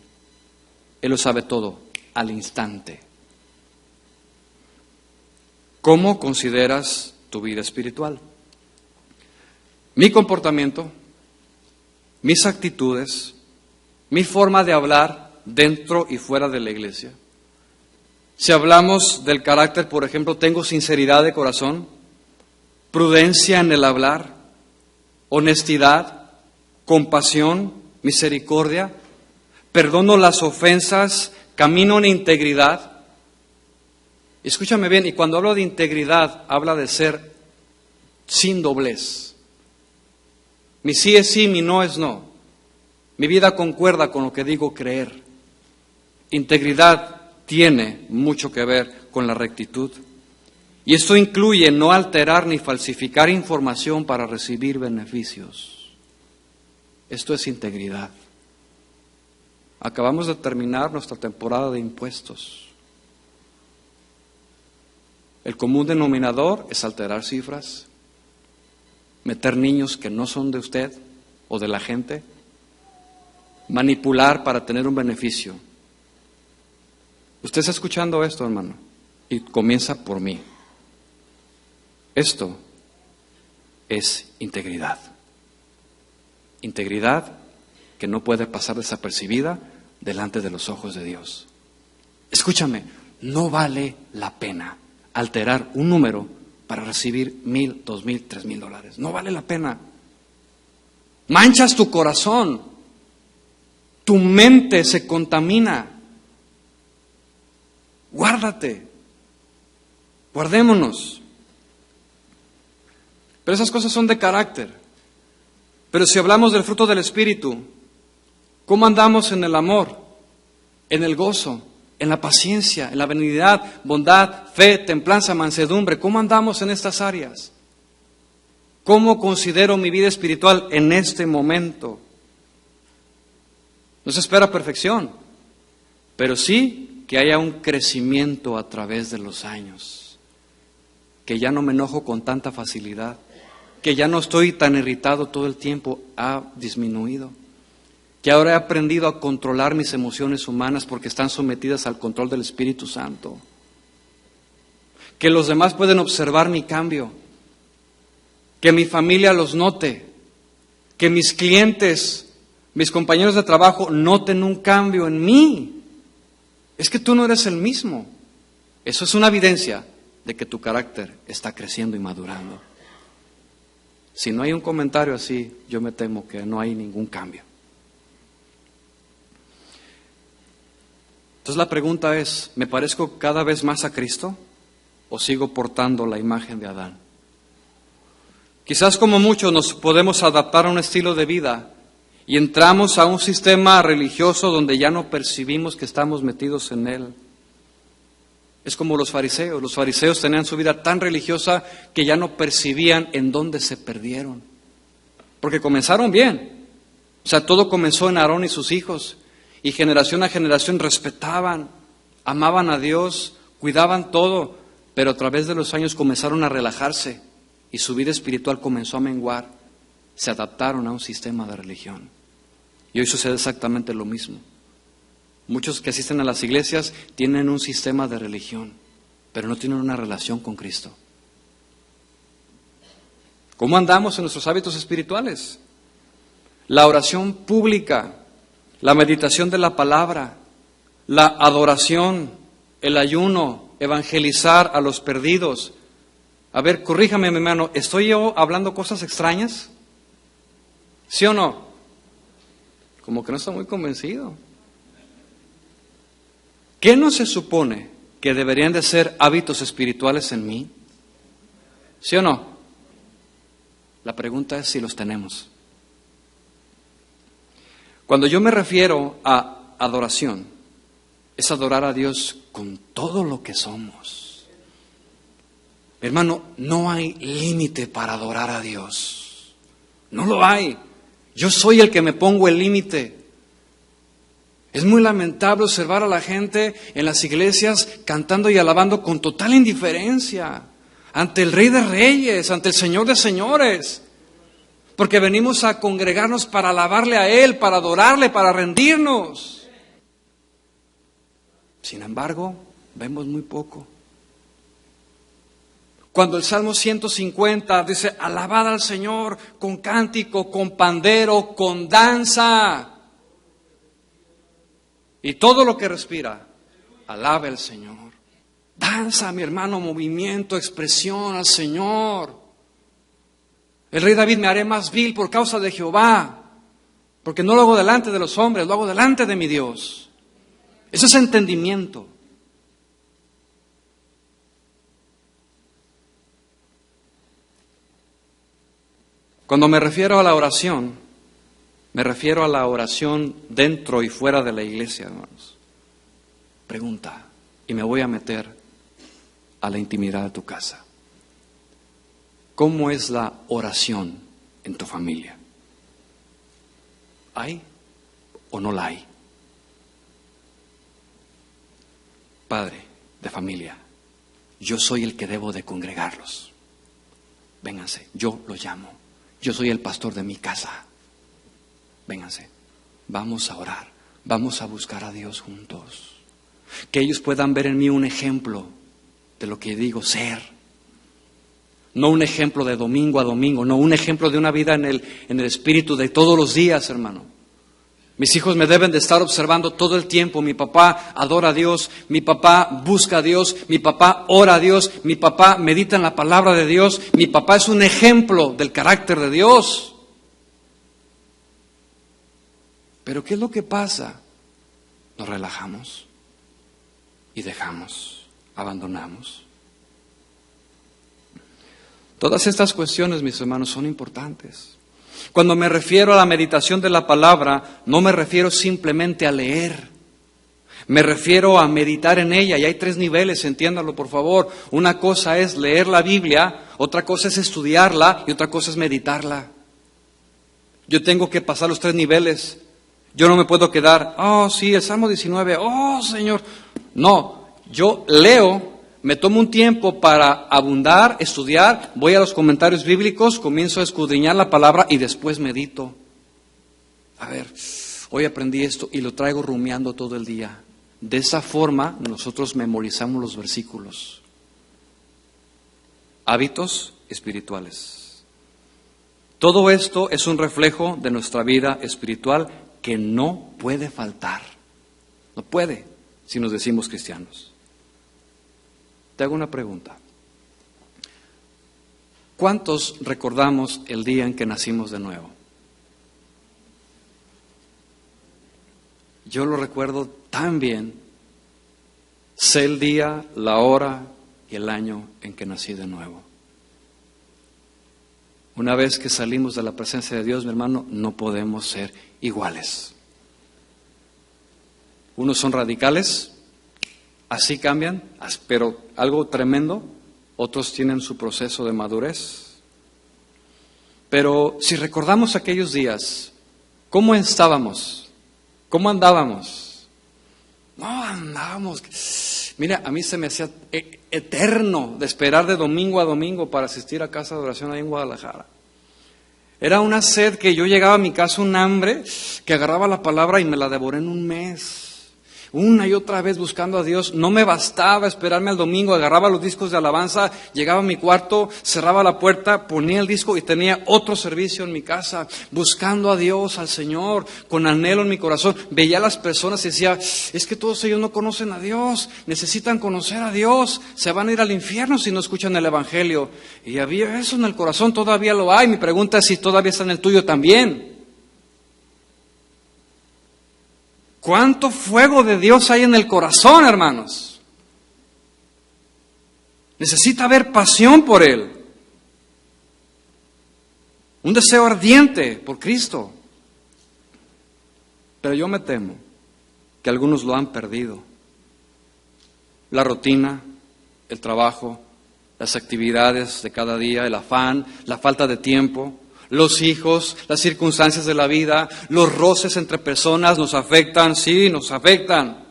Él lo sabe todo, al instante. ¿Cómo consideras tu vida espiritual? Mi comportamiento, mis actitudes, mi forma de hablar dentro y fuera de la iglesia. Si hablamos del carácter, por ejemplo, tengo sinceridad de corazón, prudencia en el hablar, honestidad, compasión, misericordia, perdono las ofensas, camino en integridad. Escúchame bien, y cuando hablo de integridad, habla de ser sin doblez. Mi sí es sí, mi no es no. Mi vida concuerda con lo que digo creer. Integridad tiene mucho que ver con la rectitud. Y esto incluye no alterar ni falsificar información para recibir beneficios. Esto es integridad. Acabamos de terminar nuestra temporada de impuestos. El común denominador es alterar cifras, meter niños que no son de usted o de la gente, manipular para tener un beneficio. Usted está escuchando esto, hermano, y comienza por mí. Esto es integridad. Integridad que no puede pasar desapercibida delante de los ojos de Dios. Escúchame, no vale la pena alterar un número para recibir $1,000, $2,000, $3,000. No vale la pena. Manchas tu corazón. Tu mente se contamina. Guárdate. Guardémonos. Pero esas cosas son de carácter. Pero si hablamos del fruto del Espíritu, ¿cómo andamos en el amor, en el gozo, en la paciencia, en la benignidad, bondad, fe, templanza, mansedumbre? ¿Cómo andamos en estas áreas? ¿Cómo considero mi vida espiritual en este momento? No se espera perfección, pero sí que haya un crecimiento a través de los años, que ya no me enojo con tanta facilidad, que ya no estoy tan irritado todo el tiempo, ha disminuido. Que ahora he aprendido a controlar mis emociones humanas porque están sometidas al control del Espíritu Santo. Que los demás pueden observar mi cambio. Que mi familia los note. Que mis clientes, mis compañeros de trabajo noten un cambio en mí. Es que tú no eres el mismo. Eso es una evidencia de que tu carácter está creciendo y madurando. Si no hay un comentario así, yo me temo que no hay ningún cambio. Entonces la pregunta es, ¿me parezco cada vez más a Cristo o sigo portando la imagen de Adán? Quizás como muchos nos podemos adaptar a un estilo de vida y entramos a un sistema religioso donde ya no percibimos que estamos metidos en él. Es como los fariseos. Los fariseos tenían su vida tan religiosa que ya no percibían en dónde se perdieron. Porque comenzaron bien. O sea, todo comenzó en Aarón y sus hijos. Y generación a generación respetaban, amaban a Dios, cuidaban todo. Pero a través de los años comenzaron a relajarse y su vida espiritual comenzó a menguar. Se adaptaron a un sistema de religión. Y hoy sucede exactamente lo mismo. Muchos que asisten a las iglesias tienen un sistema de religión, pero no tienen una relación con Cristo. ¿Cómo andamos en nuestros hábitos espirituales? La oración pública, la meditación de la palabra, la adoración, el ayuno, evangelizar a los perdidos. A ver, corríjame, mi hermano, ¿estoy yo hablando cosas extrañas? ¿Sí o no? Como que no está muy convencido. ¿Qué no se supone que deberían de ser hábitos espirituales en mí? ¿Sí o no? La pregunta es si los tenemos. Cuando yo me refiero a adoración, es adorar a Dios con todo lo que somos. Hermano, no hay límite para adorar a Dios. No lo hay. Yo soy el que me pongo el límite. Es muy lamentable observar a la gente en las iglesias cantando y alabando con total indiferencia ante el Rey de Reyes, ante el Señor de Señores. Porque venimos a congregarnos para alabarle a Él, para adorarle, para rendirnos. Sin embargo, vemos muy poco. Cuando el Salmo 150 dice, alabad al Señor con cántico, con pandero, con danza. Y todo lo que respira, alabe al Señor. Danza, mi hermano, movimiento, expresión al Señor. El rey David, me haré más vil por causa de Jehová, porque no lo hago delante de los hombres, lo hago delante de mi Dios. Eso es entendimiento. Cuando me refiero a la oración, me refiero a la oración dentro y fuera de la iglesia, hermanos. Pregunta, y me voy a meter a la intimidad de tu casa. ¿Cómo es la oración en tu familia? ¿Hay o no la hay? Padre de familia, yo soy el que debo de congregarlos. Vénganse, yo los llamo. Yo soy el pastor de mi casa. Vénganse, vamos a orar, vamos a buscar a Dios juntos. Que ellos puedan ver en mí un ejemplo de lo que digo ser. No un ejemplo de domingo a domingo, no, un ejemplo de una vida en el espíritu de todos los días, hermano. Mis hijos me deben de estar observando todo el tiempo. Mi papá adora a Dios, mi papá busca a Dios, mi papá ora a Dios, mi papá medita en la palabra de Dios, mi papá es un ejemplo del carácter de Dios. Pero ¿qué es lo que pasa? Nos relajamos y dejamos, abandonamos. Todas estas cuestiones, mis hermanos, son importantes. Cuando me refiero a la meditación de la palabra, no me refiero simplemente a leer. Me refiero a meditar en ella, y hay 3 niveles, entiéndalo por favor. Una cosa es leer la Biblia, otra cosa es estudiarla y otra cosa es meditarla. Yo tengo que pasar los 3 niveles. Yo no me puedo quedar, oh sí, el Salmo 19, oh Señor. No, yo leo, me tomo un tiempo para abundar, estudiar, voy a los comentarios bíblicos, comienzo a escudriñar la palabra y después medito. A ver, hoy aprendí esto y lo traigo rumiando todo el día. De esa forma nosotros memorizamos los versículos. Hábitos espirituales. Todo esto es un reflejo de nuestra vida espiritual que no puede faltar. No puede si nos decimos cristianos. Te hago una pregunta. ¿Cuántos recordamos el día en que nacimos de nuevo? Yo lo recuerdo tan bien. Sé el día, la hora y el año en que nací de nuevo. Una vez que salimos de la presencia de Dios, mi hermano, no podemos ser iguales. Unos son radicales, así cambian, pero algo tremendo. Otros tienen su proceso de madurez. Pero si recordamos aquellos días, ¿cómo estábamos? ¿Cómo andábamos? No, andábamos. Mira, a mí se me hacía eterno de esperar de domingo a domingo para asistir a casa de oración ahí en Guadalajara. Era una sed que yo llegaba a mi casa, un hambre, que agarraba la palabra y me la devoré en un mes. Una y otra vez buscando a Dios. No me bastaba esperarme al domingo, agarraba los discos de alabanza, llegaba a mi cuarto, cerraba la puerta, ponía el disco y tenía otro servicio en mi casa, buscando a Dios, al Señor, con anhelo en mi corazón. Veía a las personas y decía, es que todos ellos no conocen a Dios, necesitan conocer a Dios, se van a ir al infierno si no escuchan el Evangelio. Y había eso en el corazón, todavía lo hay. Mi pregunta es si todavía está en el tuyo también. ¿Cuánto fuego de Dios hay en el corazón, hermanos? Necesita haber pasión por Él. Un deseo ardiente por Cristo. Pero yo me temo que algunos lo han perdido. La rutina, el trabajo, las actividades de cada día, el afán, la falta de tiempo, los hijos, las circunstancias de la vida, los roces entre personas nos afectan, sí, nos afectan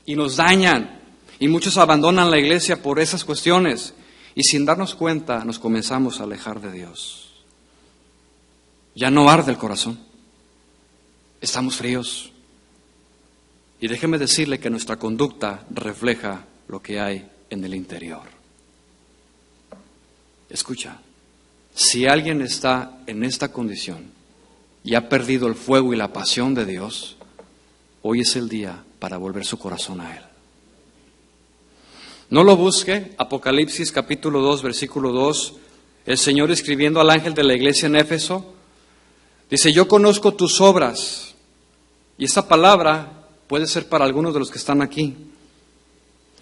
y nos dañan. Y muchos abandonan la iglesia por esas cuestiones y sin darnos cuenta nos comenzamos a alejar de Dios. Ya no arde el corazón, estamos fríos. Y déjeme decirle que nuestra conducta refleja lo que hay en el interior. Escucha. Si alguien está en esta condición y ha perdido el fuego y la pasión de Dios, hoy es el día para volver su corazón a Él. No lo busque. Apocalipsis capítulo 2, versículo 2, el Señor escribiendo al ángel de la iglesia en Éfeso, dice, yo conozco tus obras. Y esta palabra puede ser para algunos de los que están aquí.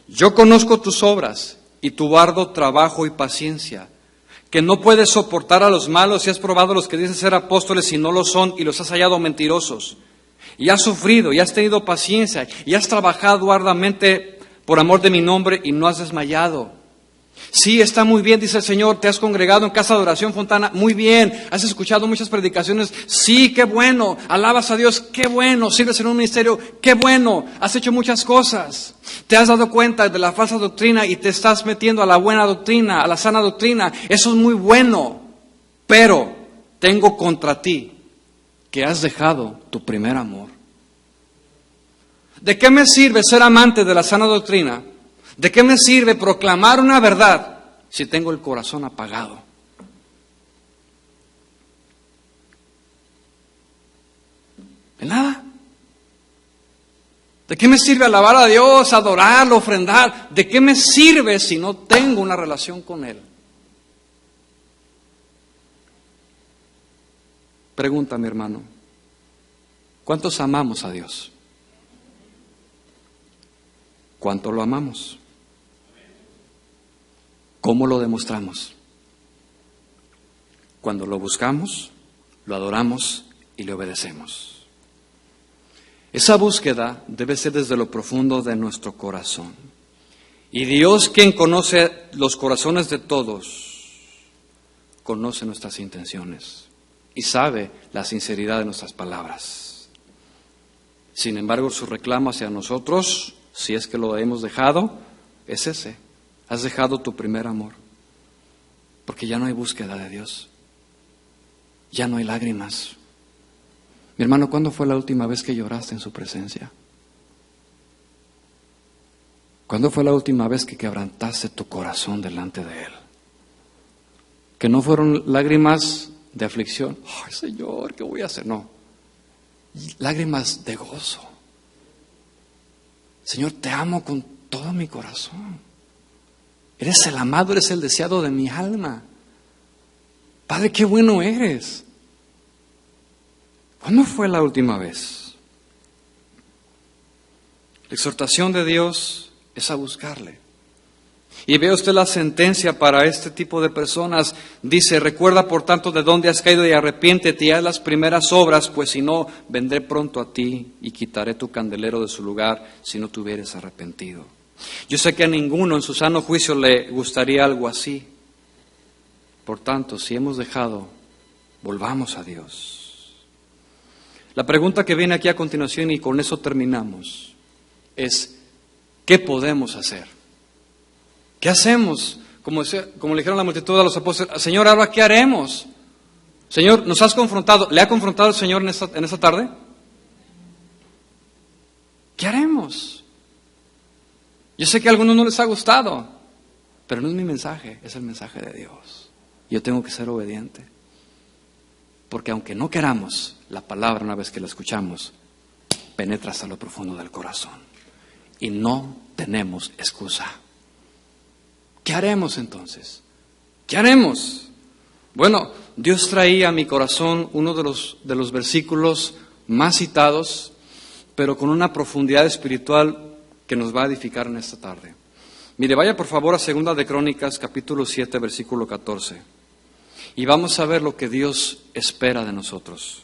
Yo conozco tus obras y tu arduo trabajo y paciencia, que no puedes soportar a los malos y has probado a los que dicen ser apóstoles y no lo son y los has hallado mentirosos. Y has sufrido y has tenido paciencia y has trabajado arduamente por amor de mi nombre y no has desmayado. Sí, está muy bien, dice el Señor, te has congregado en casa de oración Fontana, muy bien, has escuchado muchas predicaciones, sí, qué bueno, alabas a Dios, qué bueno, sirves en un ministerio, qué bueno, has hecho muchas cosas, te has dado cuenta de la falsa doctrina y te estás metiendo a la buena doctrina, a la sana doctrina, eso es muy bueno, pero tengo contra ti que has dejado tu primer amor. ¿De qué me sirve ser amante de la sana doctrina? ¿De qué me sirve proclamar una verdad si tengo el corazón apagado? De nada. ¿De qué me sirve alabar a Dios, adorarlo, ofrendar? ¿De qué me sirve si no tengo una relación con Él? Pregunta, mi hermano, ¿cuántos amamos a Dios? ¿Cuánto lo amamos? ¿Cómo lo demostramos? Cuando lo buscamos, lo adoramos y le obedecemos. Esa búsqueda debe ser desde lo profundo de nuestro corazón. Y Dios, quien conoce los corazones de todos, conoce nuestras intenciones y sabe la sinceridad de nuestras palabras. Sin embargo, su reclamo hacia nosotros, si es que lo hemos dejado, es ese. Has dejado tu primer amor, porque ya no hay búsqueda de Dios, ya no hay lágrimas. Mi hermano, ¿cuándo fue la última vez que lloraste en su presencia? ¿Cuándo fue la última vez que quebrantaste tu corazón delante de Él? Que no fueron lágrimas de aflicción. Ay, Señor, ¿qué voy a hacer? No, lágrimas de gozo. Señor, te amo con todo mi corazón. Eres el amado, eres el deseado de mi alma. Padre, qué bueno eres. ¿Cuándo fue la última vez? La exhortación de Dios es a buscarle. Y ve usted la sentencia para este tipo de personas. Dice, recuerda por tanto de dónde has caído y arrepiéntete y haz las primeras obras, pues si no, vendré pronto a ti y quitaré tu candelero de su lugar si no te hubieres arrepentido. Yo sé que a ninguno en su sano juicio le gustaría algo así. Por tanto, si hemos dejado, volvamos a Dios. La pregunta que viene aquí a continuación, y con eso terminamos, es, ¿qué podemos hacer? ¿Qué hacemos? Como le dijeron la multitud a los apóstoles, Señor, ahora ¿qué haremos? Señor, nos has confrontado. ¿Le ha confrontado el Señor en esta tarde? ¿Qué haremos? Yo sé que a algunos no les ha gustado, pero no es mi mensaje, es el mensaje de Dios. Yo tengo que ser obediente. Porque aunque no queramos, la palabra, una vez que la escuchamos, penetra hasta lo profundo del corazón. Y no tenemos excusa. ¿Qué haremos entonces? ¿Qué haremos? Bueno, Dios traía a mi corazón uno de los versículos más citados, pero con una profundidad espiritual que nos va a edificar en esta tarde. Mire, vaya por favor a 2 de Crónicas, capítulo 7, versículo 14. Y vamos a ver lo que Dios espera de nosotros.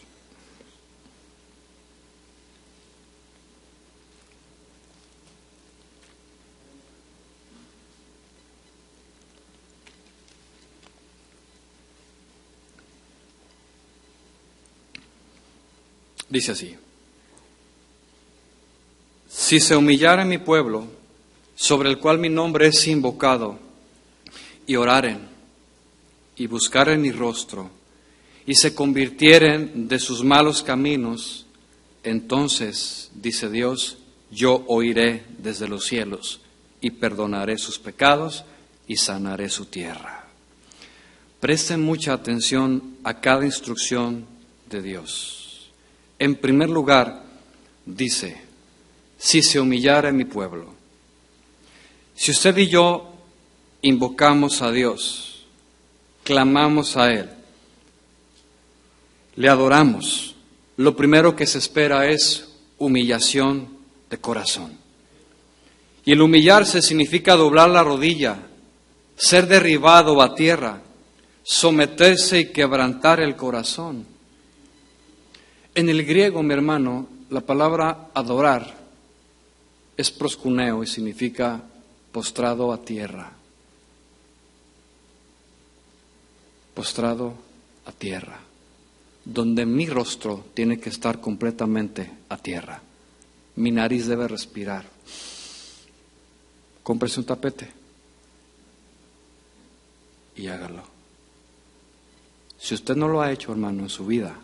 Dice así: si se humillare mi pueblo, sobre el cual mi nombre es invocado, y oraren, y buscaren mi rostro, y se convirtieren de sus malos caminos, entonces, dice Dios, yo oiré desde los cielos, y perdonaré sus pecados, y sanaré su tierra. Presten mucha atención a cada instrucción de Dios. En primer lugar, dice, si se humillare mi pueblo. Si usted y yo invocamos a Dios, clamamos a Él, le adoramos, lo primero que se espera es humillación de corazón. Y el humillarse significa doblar la rodilla, ser derribado a tierra, someterse y quebrantar el corazón. En el griego, mi hermano, la palabra adorar es proskuneo y significa postrado a tierra. Postrado a tierra, donde mi rostro tiene que estar completamente a tierra. Mi nariz debe respirar. Cómprese un tapete y hágalo. Si usted no lo ha hecho, hermano, en su vida,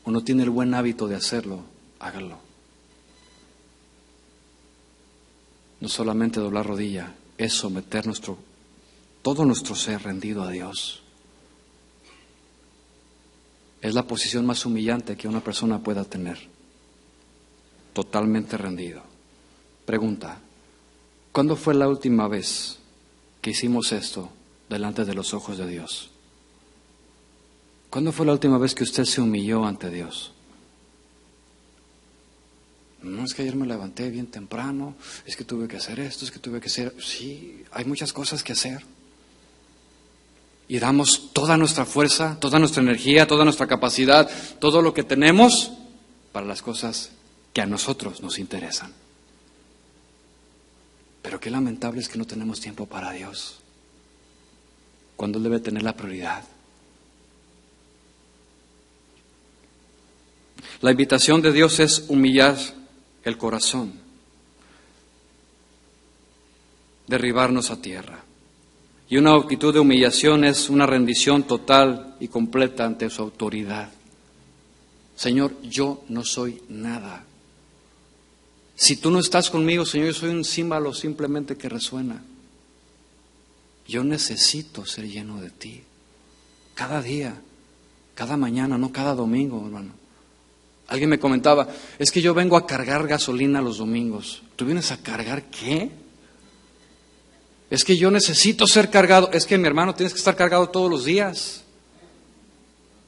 o no tiene el buen hábito de hacerlo, hágalo. No solamente doblar rodilla, es someter todo nuestro ser rendido a Dios. Es la posición más humillante que una persona pueda tener. Totalmente rendido. Pregunta, ¿cuándo fue la última vez que hicimos esto delante de los ojos de Dios? ¿Cuándo fue la última vez que usted se humilló ante Dios? No, es que ayer me levanté bien temprano, es que tuve que hacer esto, es que tuve que hacer... Sí, hay muchas cosas que hacer. Y damos toda nuestra fuerza, toda nuestra energía, toda nuestra capacidad, todo lo que tenemos para las cosas que a nosotros nos interesan. Pero qué lamentable es que no tenemos tiempo para Dios, cuando Él debe tener la prioridad. La invitación de Dios es humillar el corazón, derribarnos a tierra. Y una actitud de humillación es una rendición total y completa ante su autoridad. Señor, yo no soy nada. Si tú no estás conmigo, Señor, yo soy un címbalo simplemente que resuena. Yo necesito ser lleno de ti. Cada día, cada mañana, no cada domingo, hermano. Alguien me comentaba, es que yo vengo a cargar gasolina los domingos. ¿Tú vienes a cargar qué? Es que yo necesito ser cargado. Es que, mi hermano, tienes que estar cargado todos los días.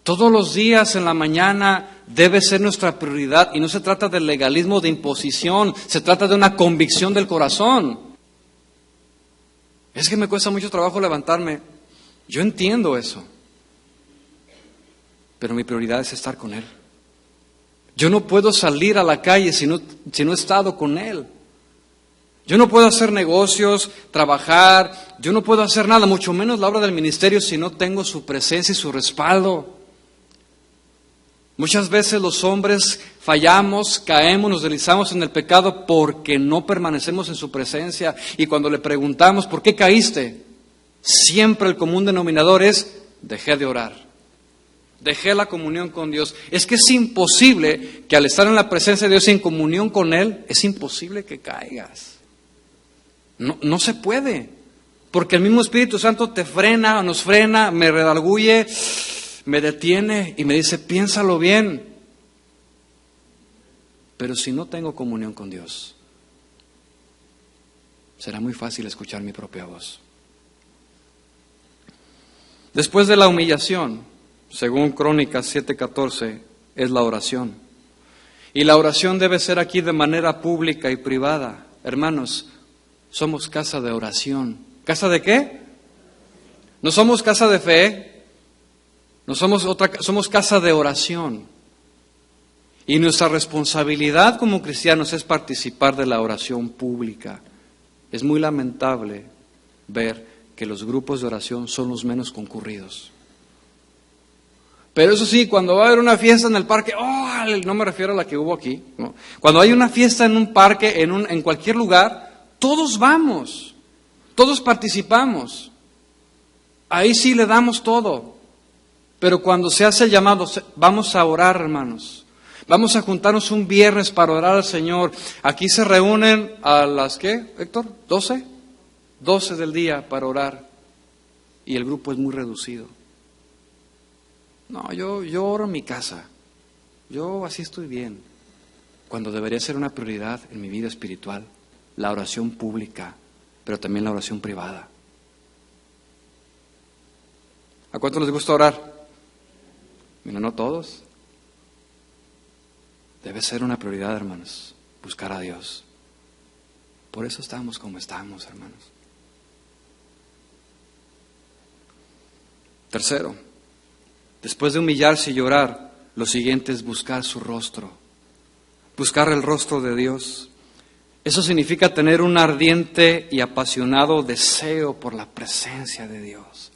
Todos los días en la mañana debe ser nuestra prioridad. Y no se trata de legalismo, de imposición. Se trata de una convicción del corazón. Es que me cuesta mucho trabajo levantarme. Yo entiendo eso. Pero mi prioridad es estar con Él. Yo no puedo salir a la calle si no he estado con Él. Yo no puedo hacer negocios, trabajar, yo no puedo hacer nada, mucho menos la obra del ministerio, si no tengo su presencia y su respaldo. Muchas veces los hombres fallamos, caemos, nos deslizamos en el pecado porque no permanecemos en su presencia. Y cuando le preguntamos, ¿por qué caíste? Siempre el común denominador es, dejé de orar. Dejé la comunión con Dios. Es que es imposible que al estar en la presencia de Dios y en comunión con Él, es imposible que caigas. No se puede, porque el mismo Espíritu Santo te frena, nos frena, me redarguye, me detiene y me dice, piénsalo bien. Pero si no tengo comunión con Dios, será muy fácil escuchar mi propia voz. Después de la humillación, según Crónicas 7:14, es la oración. Y la oración debe ser aquí de manera pública y privada. Hermanos, somos casa de oración. ¿Casa de qué? No somos casa de fe, somos casa de oración. Y nuestra responsabilidad como cristianos es participar de la oración pública. Es muy lamentable ver que los grupos de oración son los menos concurridos. Pero eso sí, cuando va a haber una fiesta en el parque, no me refiero a la que hubo aquí, no. Cuando hay una fiesta en un parque, en cualquier lugar, todos vamos, todos participamos. Ahí sí le damos todo. Pero cuando se hace el llamado, vamos a orar, hermanos. Vamos a juntarnos un viernes para orar al Señor. Aquí se reúnen a las, ¿qué, Héctor? ¿12? 12 del día para orar. Y el grupo es muy reducido. No, yo oro en mi casa. Yo así estoy bien. Cuando debería ser una prioridad en mi vida espiritual, la oración pública, pero también la oración privada. ¿A cuántos les gusta orar? Mira, no todos. Debe ser una prioridad, hermanos, buscar a Dios. Por eso estamos como estamos, hermanos. Tercero, después de humillarse y llorar, lo siguiente es buscar su rostro. Buscar el rostro de Dios. Eso significa tener un ardiente y apasionado deseo por la presencia de Dios.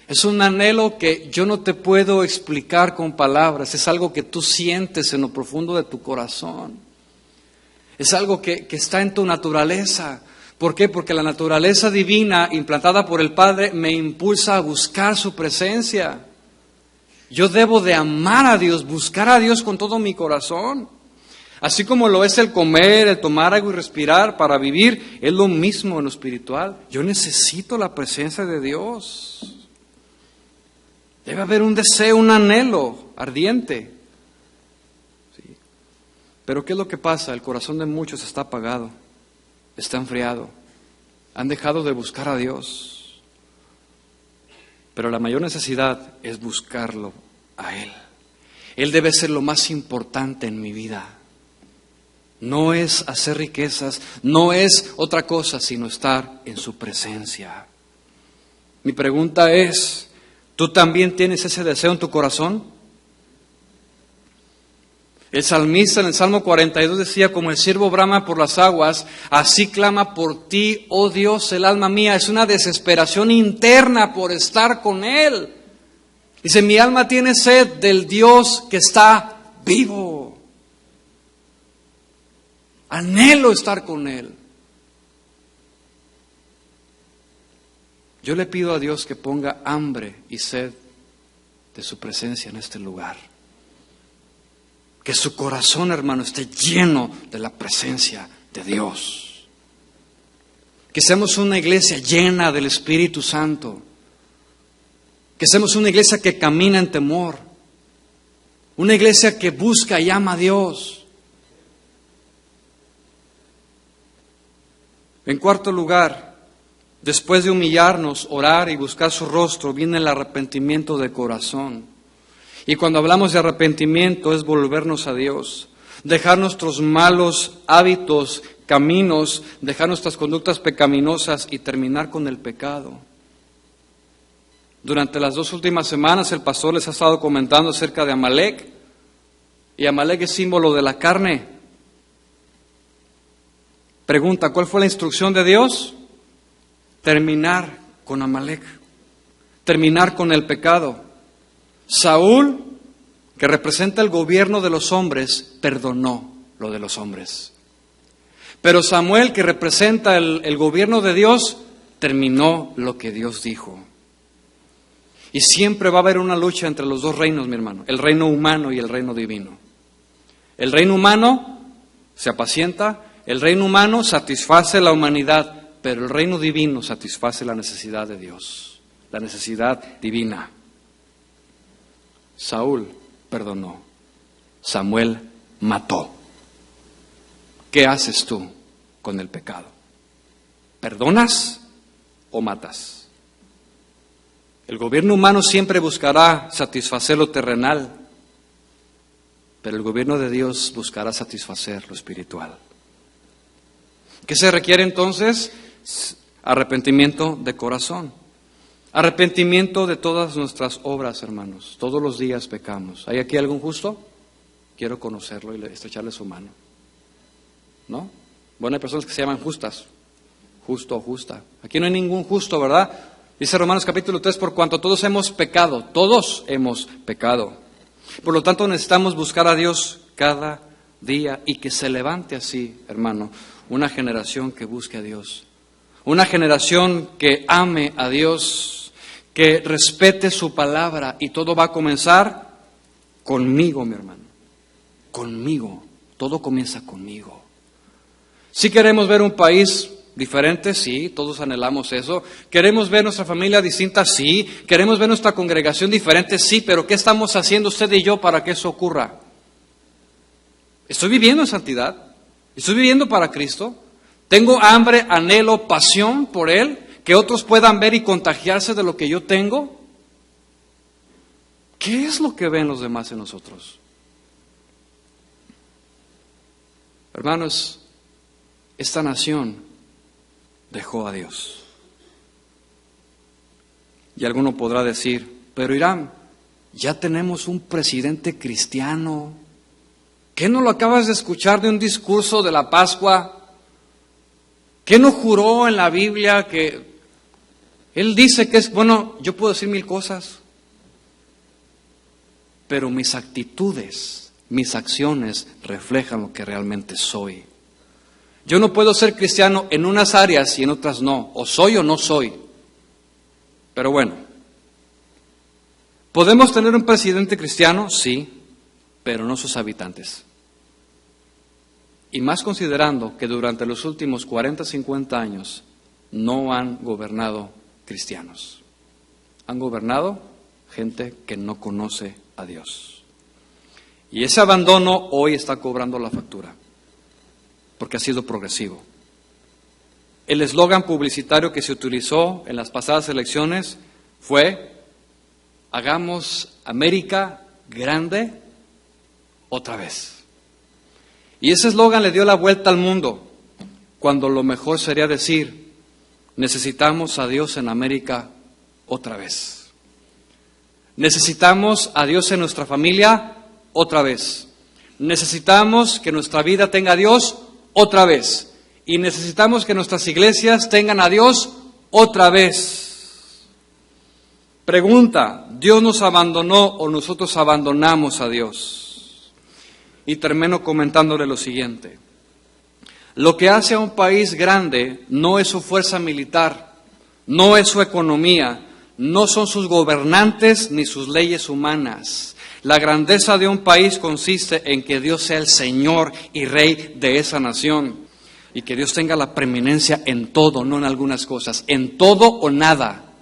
Es un anhelo que yo no te puedo explicar con palabras, es algo que tú sientes en lo profundo de tu corazón. Es algo que está en tu naturaleza. ¿Por qué? Porque la naturaleza divina implantada por el Padre me impulsa a buscar su presencia. Yo debo de amar a Dios, buscar a Dios con todo mi corazón. Así como lo es el comer, el tomar algo y respirar para vivir, es lo mismo en lo espiritual. Yo necesito la presencia de Dios. Debe haber un deseo, un anhelo ardiente. ¿Sí? Pero ¿qué es lo que pasa? El corazón de muchos está apagado, está enfriado. Han dejado de buscar a Dios. Pero la mayor necesidad es buscarlo a Él. Él debe ser lo más importante en mi vida. No es hacer riquezas, no es otra cosa sino estar en su presencia. Mi pregunta es, ¿tú también tienes ese deseo en tu corazón? El salmista en el Salmo 42 decía, como el ciervo brama por las aguas, así clama por ti, oh Dios, el alma mía. Es una desesperación interna por estar con Él. Dice, mi alma tiene sed del Dios que está vivo. Anhelo estar con Él. Yo le pido a Dios que ponga hambre y sed de su presencia en este lugar. Que su corazón, hermano, esté lleno de la presencia de Dios. Que seamos una iglesia llena del Espíritu Santo. Que seamos una iglesia que camina en temor. Una iglesia que busca y ama a Dios. En cuarto lugar, después de humillarnos, orar y buscar su rostro, viene el arrepentimiento de corazón. Y cuando hablamos de arrepentimiento es volvernos a Dios, dejar nuestros malos hábitos, caminos, dejar nuestras conductas pecaminosas y terminar con el pecado. Durante las 2 últimas semanas el pastor les ha estado comentando acerca de Amalek, y Amalek es símbolo de la carne. Pregunta, ¿cuál fue la instrucción de Dios? Terminar con Amalek, terminar con el pecado. Saúl, que representa el gobierno de los hombres, perdonó lo de los hombres. Pero Samuel, que representa el gobierno de Dios, terminó lo que Dios dijo. Y siempre va a haber una lucha entre los dos reinos, mi hermano, el reino humano y el reino divino. El reino humano se apacienta, el reino humano satisface la humanidad, pero el reino divino satisface la necesidad de Dios, la necesidad divina. Saúl perdonó, Samuel mató. ¿Qué haces tú con el pecado? ¿Perdonas o matas? El gobierno humano siempre buscará satisfacer lo terrenal, pero el gobierno de Dios buscará satisfacer lo espiritual. ¿Qué se requiere entonces? Arrepentimiento de corazón. Arrepentimiento de todas nuestras obras, hermanos. Todos los días pecamos. ¿Hay aquí algún justo? Quiero conocerlo y estrecharle su mano. ¿No? Bueno, hay personas que se llaman justas. Justo o justa. Aquí no hay ningún justo, ¿verdad? Dice Romanos capítulo 3, por cuanto todos hemos pecado. Todos hemos pecado. Por lo tanto, necesitamos buscar a Dios cada día y que se levante así, hermano, una generación que busque a Dios. Una generación que ame a Dios, que respete su palabra, y todo va a comenzar conmigo, mi hermano. Conmigo. Todo comienza conmigo. Si queremos ver un país diferente, sí, todos anhelamos eso. Queremos ver nuestra familia distinta, sí. Queremos ver nuestra congregación diferente, sí. Pero ¿qué estamos haciendo usted y yo para que eso ocurra? ¿Estoy viviendo en santidad? ¿Estoy viviendo para Cristo? ¿Tengo hambre, anhelo, pasión por Él? ¿Que otros puedan ver y contagiarse de lo que yo tengo? ¿Qué es lo que ven los demás en nosotros? Hermanos, esta nación dejó a Dios. Y alguno podrá decir, pero Irán, ya tenemos un presidente cristiano. ¿Qué no lo acabas de escuchar de un discurso de la Pascua? ¿Qué no juró en la Biblia que él dice que es, bueno, yo puedo decir 1000 cosas, pero mis actitudes, mis acciones reflejan lo que realmente soy. Yo no puedo ser cristiano en unas áreas y en otras no, o soy o no soy. Pero bueno, ¿podemos tener un presidente cristiano? Sí, pero no sus habitantes. Y más considerando que durante los últimos 40, 50 años no han gobernado cristianos. Han gobernado gente que no conoce a Dios. Y ese abandono hoy está cobrando la factura, porque ha sido progresivo. El eslogan publicitario que se utilizó en las pasadas elecciones fue: hagamos América grande otra vez. Y ese eslogan le dio la vuelta al mundo, cuando lo mejor sería decir: necesitamos a Dios en América otra vez. Necesitamos a Dios en nuestra familia otra vez. Necesitamos que nuestra vida tenga a Dios otra vez. Y necesitamos que nuestras iglesias tengan a Dios otra vez. Pregunta, ¿Dios nos abandonó o nosotros abandonamos a Dios? Y termino comentándole lo siguiente. Lo que hace a un país grande no es su fuerza militar, no es su economía, no son sus gobernantes ni sus leyes humanas. La grandeza de un país consiste en que Dios sea el Señor y Rey de esa nación y que Dios tenga la preeminencia en todo, no en algunas cosas, en todo o nada.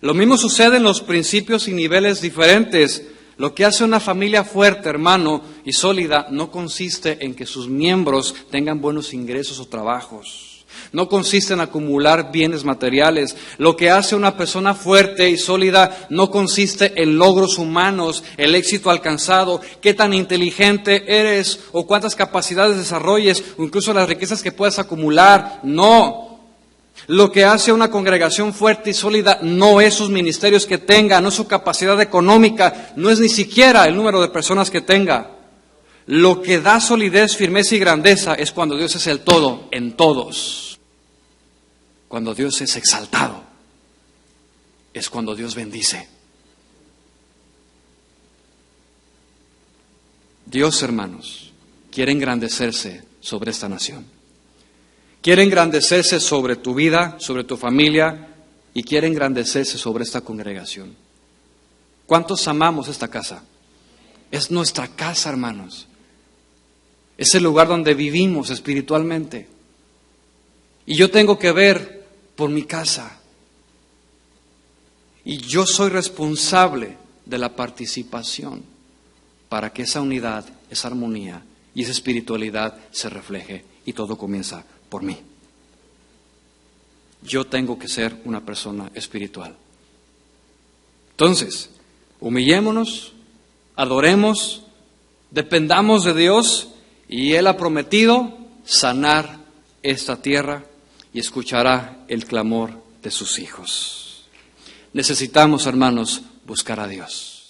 Lo mismo sucede en los principios y niveles diferentes. Lo que hace una familia fuerte, hermano, y sólida, no consiste en que sus miembros tengan buenos ingresos o trabajos. No consiste en acumular bienes materiales. Lo que hace una persona fuerte y sólida no consiste en logros humanos, el éxito alcanzado, qué tan inteligente eres o cuántas capacidades desarrolles o incluso las riquezas que puedas acumular. No. Lo que hace una congregación fuerte y sólida no es sus ministerios que tenga, no es su capacidad económica, no es ni siquiera el número de personas que tenga. Lo que da solidez, firmeza y grandeza es cuando Dios es el todo en todos. Cuando Dios es exaltado, es cuando Dios bendice. Dios, hermanos, quiere engrandecerse sobre esta nación. Quiere engrandecerse sobre tu vida, sobre tu familia y quiere engrandecerse sobre esta congregación. ¿Cuántos amamos esta casa? Es nuestra casa, hermanos. Es el lugar donde vivimos espiritualmente. Y yo tengo que ver por mi casa. Y yo soy responsable de la participación para que esa unidad, esa armonía y esa espiritualidad se refleje y todo comienza por mí. Yo tengo que ser una persona espiritual. Entonces, humillémonos, adoremos, dependamos de Dios y Él ha prometido sanar esta tierra y escuchará el clamor de sus hijos. Necesitamos, hermanos, buscar a Dios.